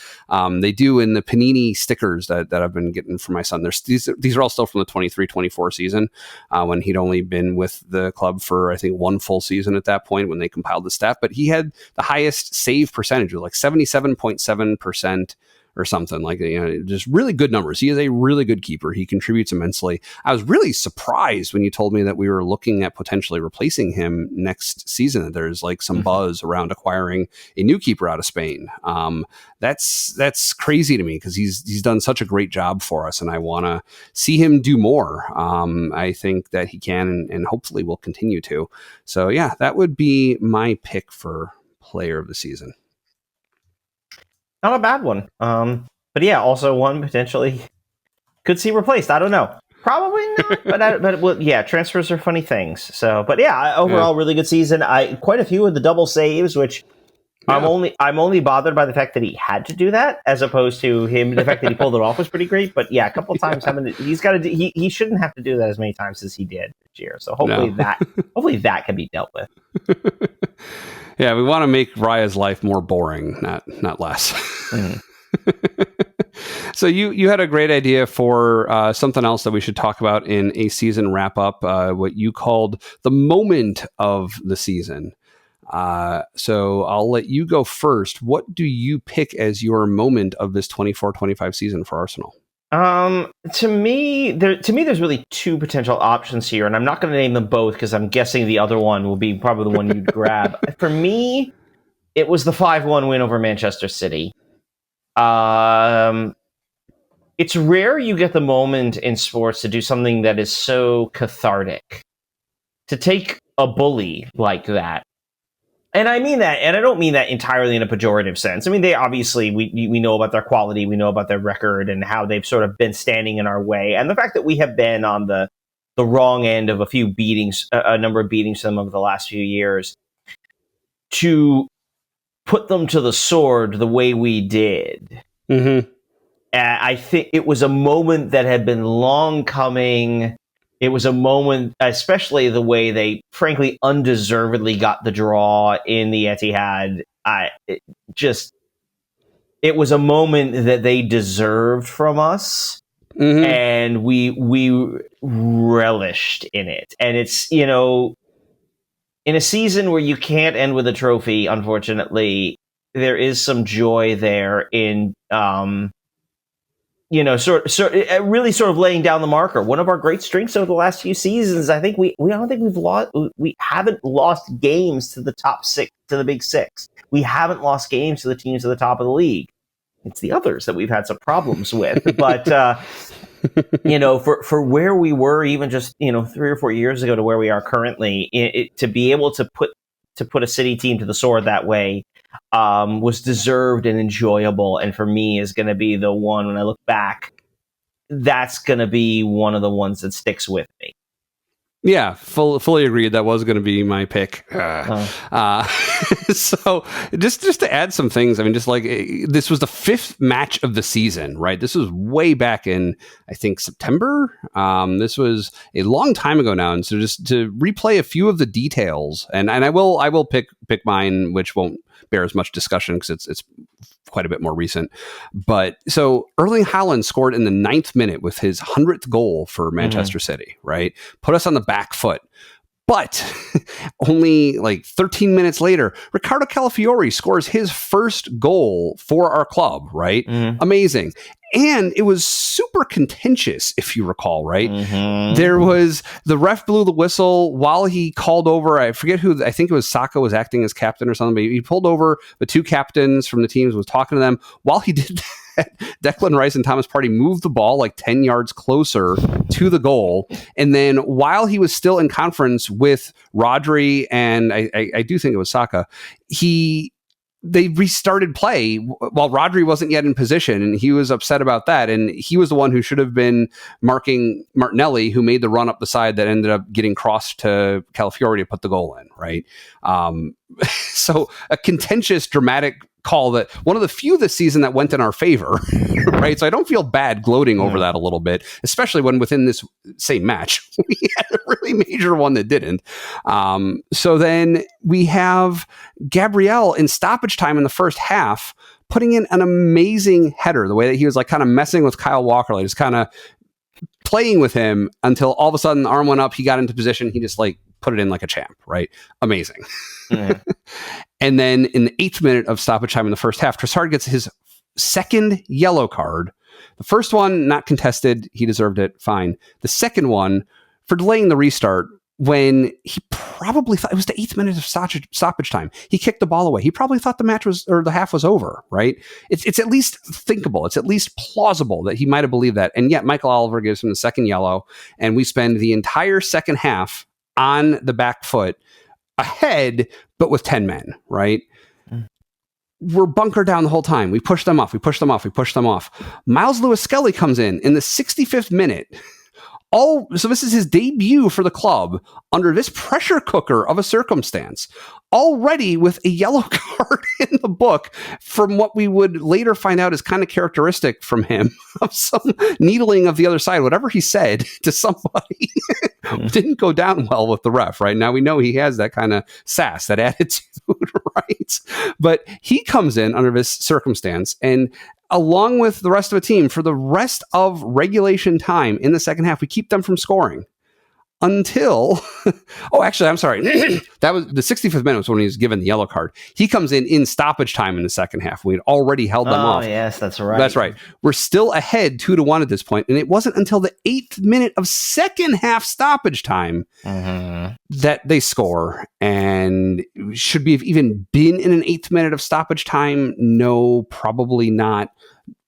they do in the Panini stickers that I've been getting from my son. These are all still from the 23-24 season, when he'd only been with the club for I think one full season at that point when they compiled the stat. But he had the highest save percentage, was 77.7%. or something, like, just really good numbers. He is a really good keeper. He contributes immensely. I was really surprised when you told me that we were looking at potentially replacing him next season, that there's like some buzz around acquiring a new keeper out of Spain. That's crazy to me, because he's done such a great job for us, and I want to see him do more. I think that he can, and hopefully will continue to. So yeah, that would be my pick for player of the season. Not a bad one. But yeah, also one potentially could see replaced. I don't know. Probably not. but well, yeah, transfers are funny things. So, but yeah, overall, really good season. Quite a few of the double saves, which I'm only bothered by the fact that he had to do that, as opposed to him. The fact that he pulled it off was pretty great. But yeah, a couple of times he's got to. He shouldn't have to do that as many times as he did this year. So hopefully that can be dealt with. Yeah, we want to make Raya's life more boring, not less. So you had a great idea for something else that we should talk about in a season wrap up, what you called the moment of the season. So I'll let you go first. What do you pick as your moment of this 24-25 season for Arsenal? To me, there's really two potential options here, and I'm not going to name them both because I'm guessing the other one will be probably the one you'd grab. For me, it was the 5-1 win over Manchester City. It's rare you get the moment in sports to do something that is so cathartic. To take a bully like that. And I mean that, and I don't mean that entirely in a pejorative sense. I mean, they obviously, we know about their quality, we know about their record, and how they've sort of been standing in our way. And the fact that we have been on the wrong end of a number of beatings to them over the last few years, to put them to the sword the way we did. I think it was a moment that had been long coming. It was a moment, especially the way they, frankly, undeservedly got the draw in the Etihad. It was a moment that they deserved from us, and we relished in it. And it's, in a season where you can't end with a trophy, unfortunately, there is some joy there in really sort of laying down the marker. One of our great strengths over the last few seasons, I think we haven't lost games to the top six, to the big six. We haven't lost games to the teams at the top of the league. It's the others that we've had some problems with. But for where we were even just 3 or 4 years ago to where we are currently, to be able to put a City team to the sword that way was deserved and enjoyable, and for me is going to be the one, when I look back, that's going to be one of the ones that sticks with me. Yeah, fully agreed. That was going to be my pick. So just to add some things, I mean, just like this was the 5th match of the season, right? This was way back in, I think, September. This was a long time ago now, and so just to replay a few of the details, and I will pick mine, which won't bear as much discussion because it's quite a bit more recent. But so Erling Haaland scored in the 9th minute with his 100th goal for Manchester City, right? Put us on the back foot. But only like 13 minutes later, Ricardo Calafiori scores his first goal for our club, right? Amazing. And it was super contentious, if you recall, right? There was, the ref blew the whistle while he called over, I forget who, I think it was Saka was acting as captain or something, but he pulled over the 2 captains from the teams, was talking to them. While he did that, Declan Rice and Thomas Partey moved the ball like 10 yards closer to the goal. And then while he was still in conference with Rodri and I do think it was Saka, they restarted play while Rodri wasn't yet in position, and he was upset about that. And he was the one who should have been marking Martinelli, who made the run up the side that ended up getting crossed to Calafiori to put the goal in, right? So a contentious, dramatic call, that one of the few this season that went in our favor, right? So I don't feel bad gloating over that a little bit, especially when within this same match, we had a really major one that didn't. So then we have Gabriel in stoppage time in the first half, putting in an amazing header, the way that he was like kind of messing with Kyle Walker, like just kind of playing with him until all of a sudden the arm went up, he got into position, he just like put it in like a champ, right? Amazing. And then in the 8th minute of stoppage time in the first half, Trossard gets his second yellow card. The first one, not contested. He deserved it. Fine. The second one, for delaying the restart, when he probably thought it was the 8th minute of stoppage time. He kicked the ball away. He probably thought the half was over, right? It's at least thinkable. It's at least plausible that he might have believed that. And yet Michael Oliver gives him the second yellow, and we spend the entire second half on the back foot, ahead, but with 10 men, right? We're bunkered down the whole time. We push them off. Miles Lewis-Skelly comes in the 65th minute. So this is his debut for the club under this pressure cooker of a circumstance, already with a yellow card in the book, from what we would later find out is kind of characteristic from him, of some needling of the other side. Whatever he said to somebody didn't go down well with the ref, right? Now we know he has that kind of sass, that attitude, right? But he comes in under this circumstance, and along with the rest of the team, for the rest of regulation time in the second half, we keep them from scoring until I'm sorry. That was the 65th minute was when he was given the yellow card. He comes in stoppage time in the second half. We'd already held them off. Oh, yes, that's right. That's right. We're still ahead 2-1 at this point, and it wasn't until the 8th minute of second half stoppage time that they score. And should we have even been in an 8th minute of stoppage time? No, probably not.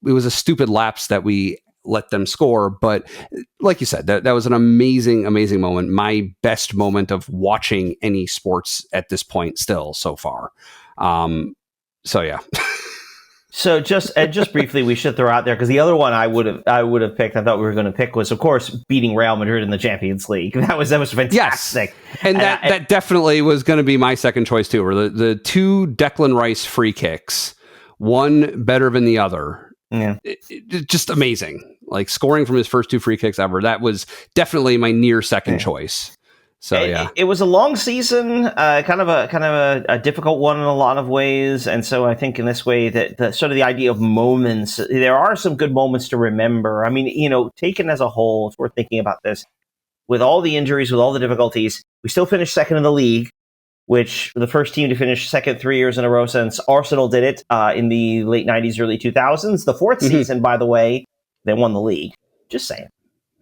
It was a stupid lapse that we let them score, but like you said, that was an amazing moment. My best moment of watching any sports at this point still so far. So yeah. So just briefly, we should throw out there, because the other one I would have picked, I thought we were going to pick, was of course beating Real Madrid in the Champions League. That was fantastic. Yes. And that definitely was going to be my second choice too. Or the two Declan Rice free kicks, one better than the other. Yeah, just amazing. Like scoring from his first two free kicks ever. That was definitely my near second choice. So it was a long season, kind of a difficult one in a lot of ways, and so I think in this way that the sort of the idea of moments, there are some good moments to remember. I mean, taken as a whole, it's worth thinking about this. With all the injuries, with all the difficulties, we still finished second in the league, which the first team to finish second 3 years in a row since Arsenal did it in the late 90s, early 2000s. The fourth season, by the way, they won the league. Just saying.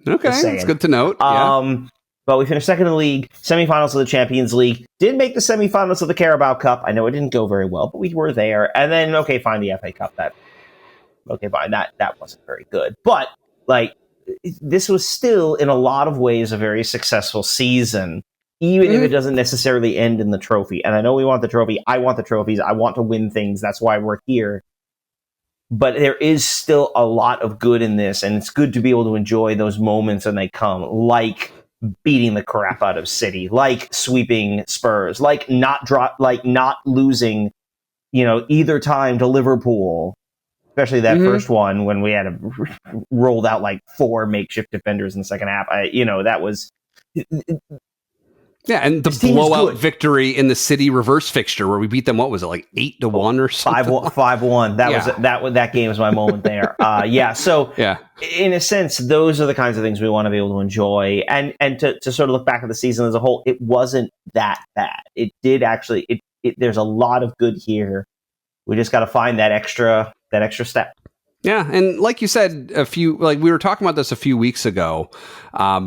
Okay, that's good to note. But we finished second in the league, semifinals of the Champions League, did make the semifinals of the Carabao Cup. I know it didn't go very well, but we were there. And then, fine, the FA Cup. That wasn't very good. But, this was still, in a lot of ways, a very successful season, even if it doesn't necessarily end in the trophy. And I know we want the trophy. I want the trophies. I want to win things. That's why we're here. But there is still a lot of good in this, and it's good to be able to enjoy those moments when they come, like beating the crap out of City, like sweeping Spurs, like not losing, either time to Liverpool, especially that first one when we had rolled out like 4 makeshift defenders in the second half. That was. Yeah, and the blowout victory in the City reverse fixture where we beat them, what was it, like 8-1 or something? 5-1. That game was my moment there. So in a sense, those are the kinds of things we want to be able to enjoy. And to sort of look back at the season as a whole, it wasn't that bad. It did actually, there's a lot of good here. We just got to find that extra step. Yeah, and like you said, we were talking about this a few weeks ago,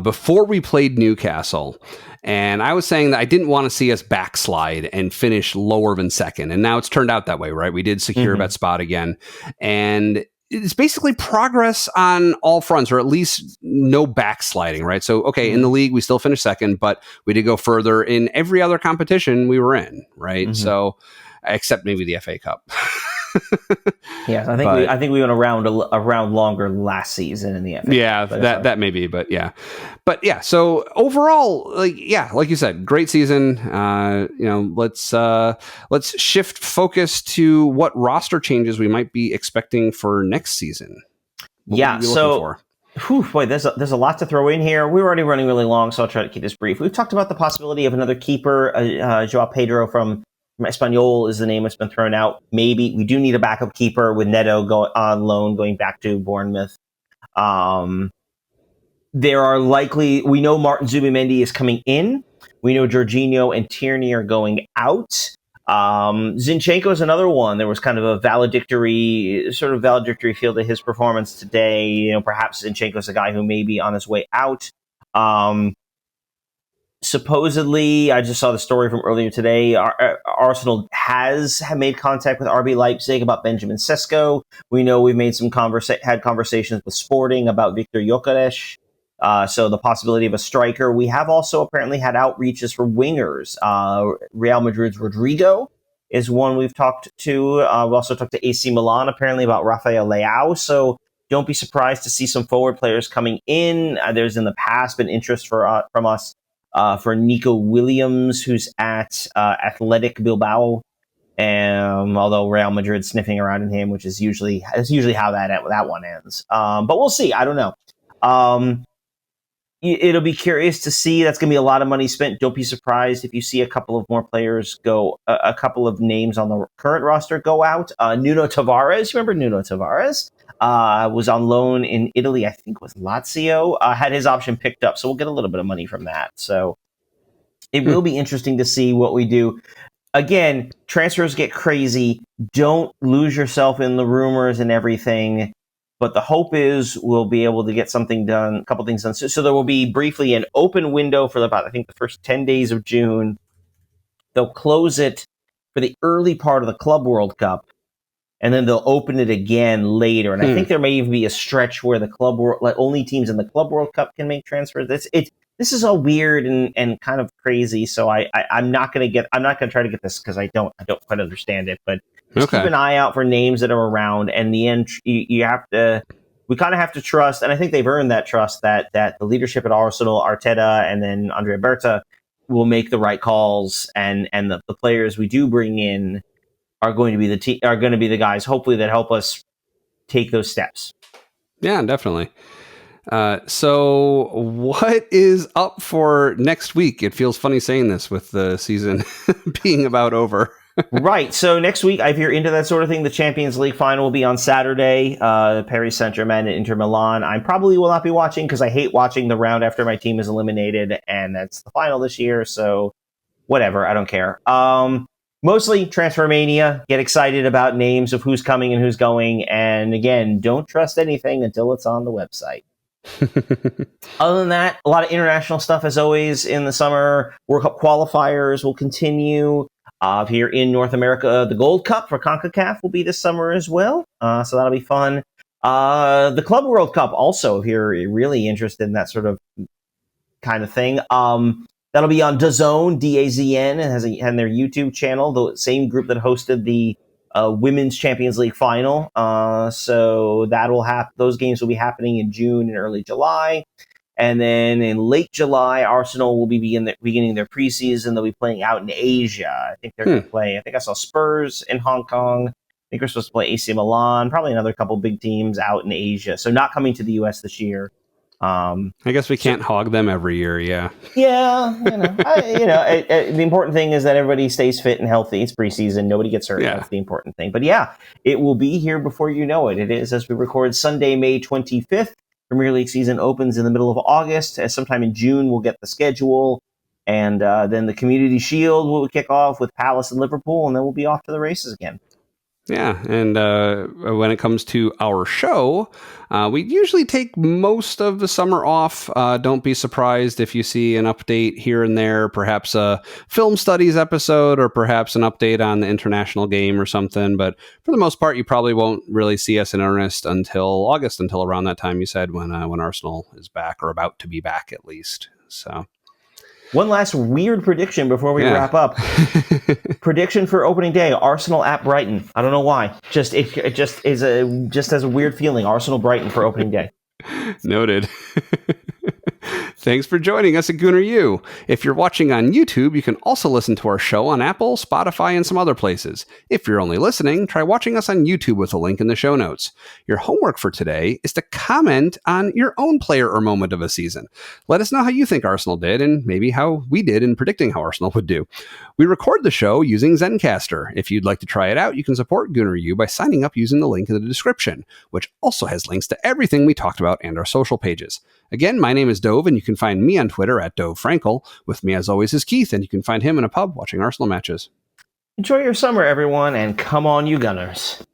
before we played Newcastle, and I was saying that I didn't want to see us backslide and finish lower than second, and now it's turned out that way, right? We did secure that spot again, and it's basically progress on all fronts, or at least no backsliding, right? So, in the league, we still finished second, but we did go further in every other competition we were in, right? So, except maybe the FA Cup. I think we went around longer last season in the FA. Yeah, that may be, but yeah. So overall, like you said, great season. Let's shift focus to what roster changes we might be expecting for next season. There's a lot to throw in here. We're already running really long, so I'll try to keep this brief. We've talked about the possibility of another keeper, Joao Pedro from Espanyol is the name that's been thrown out. Maybe we do need a backup keeper with Neto on loan, going back to Bournemouth. There are we know Martin Zubimendi is coming in. We know Jorginho and Tierney are going out. Zinchenko is another one. There was kind of a valedictory feel to his performance today. Perhaps Zinchenko's a guy who may be on his way out. Supposedly, I just saw the story from earlier today. Arsenal has made contact with RB Leipzig about Benjamin Sesko. We know we've made some had conversations with Sporting about Victor Gyökeres. So the possibility of a striker. We have also apparently had outreaches for wingers. Real Madrid's Rodrigo is one we've talked to. We've also talked to AC Milan apparently about Rafael Leao. So don't be surprised to see some forward players coming in. There's in the past been interest from us for Nico Williams, who's at Athletic Bilbao. Although Real Madrid's sniffing around in him, which is usually how that one ends. But we'll see. I don't know. It'll be curious to see. That's going to be a lot of money spent. Don't be surprised if you see a couple of more players go, a couple of names on the current roster go out. Nuno Tavares, remember Nuno Tavares? Was on loan in Italy, I think with Lazio, had his option picked up. So we'll get a little bit of money from that. So it will be interesting to see what we do. Again, transfers get crazy. Don't lose yourself in the rumors and everything. But the hope is we'll be able to get something done, a couple things done. So there will be briefly an open window for about, I think, the first 10 days of June. They'll close it for the early part of the Club World Cup, and then they'll open it again later. And I think there may even be a stretch where only teams in the Club World Cup can make transfers. This is all weird and kind of crazy. So I'm not going to try to get this because I don't quite understand it, but just keep an eye out for names that are around. And the end, we kind of have to trust, and I think they've earned that trust that the leadership at Arsenal, Arteta, and then Andrea Berta will make the right calls, and the players we do bring in are going to be the guys, hopefully, that help us take those steps. Yeah, definitely. So what is up for next week? It feels funny saying this with the season being about over. Right. So next week, if you're into that sort of thing, the Champions League final will be on Saturday. Paris Saint-Germain and Inter Milan. I probably will not be watching because I hate watching the round after my team is eliminated, and that's the final this year. So whatever, I don't care. Mostly Transfer Mania. Get excited about names of who's coming and who's going. And again, don't trust anything until it's on the website. Other than that, a lot of international stuff as always in the summer. World Cup qualifiers will continue. Here in North America, the Gold Cup for CONCACAF will be this summer as well. So that'll be fun. The Club World Cup also, if you're really interested in that sort of kind of thing. That'll be on DAZN, DAZN, and their YouTube channel, the same group that hosted the Women's Champions League final. So those games will be happening in June and early July. And then in late July, Arsenal will be beginning their preseason. They'll be playing out in Asia. I think they're going to play. I think I saw Spurs in Hong Kong. I think we're supposed to play AC Milan. Probably another couple big teams out in Asia. So not coming to the U.S. this year. I guess we can't hog them every year. Yeah. Yeah. The important thing is that everybody stays fit and healthy. It's preseason. Nobody gets hurt. Yeah. That's the important thing. But yeah, it will be here before you know it. It is, as we record, Sunday, May 25th. Premier League season opens in the middle of August. Sometime in June, we'll get the schedule. And then the Community Shield will kick off with Palace and Liverpool, and then we'll be off to the races again. Yeah, and when it comes to our show, we usually take most of the summer off. Don't be surprised if you see an update here and there, perhaps a film studies episode or perhaps an update on the international game or something. But for the most part, you probably won't really see us in earnest until August, until around that time you said when Arsenal is back, or about to be back at least. So. One last weird prediction before we wrap up. Prediction for opening day: Arsenal at Brighton. I don't know why. It just has a weird feeling. Arsenal Brighton for opening day. Noted. Thanks for joining us at Gooner U. If you're watching on YouTube, you can also listen to our show on Apple, Spotify, and some other places. If you're only listening, try watching us on YouTube with a link in the show notes. Your homework for today is to comment on your own player or moment of a season. Let us know how you think Arsenal did, and maybe how we did in predicting how Arsenal would do. We record the show using Zencaster. If you'd like to try it out, you can support Gooner U by signing up using the link in the description, which also has links to everything we talked about and our social pages. Again, my name is Dove, and you can find me on Twitter at Dove Frankel. With me, as always, is Keith, and you can find him in a pub watching Arsenal matches. Enjoy your summer, everyone, and come on, you Gunners.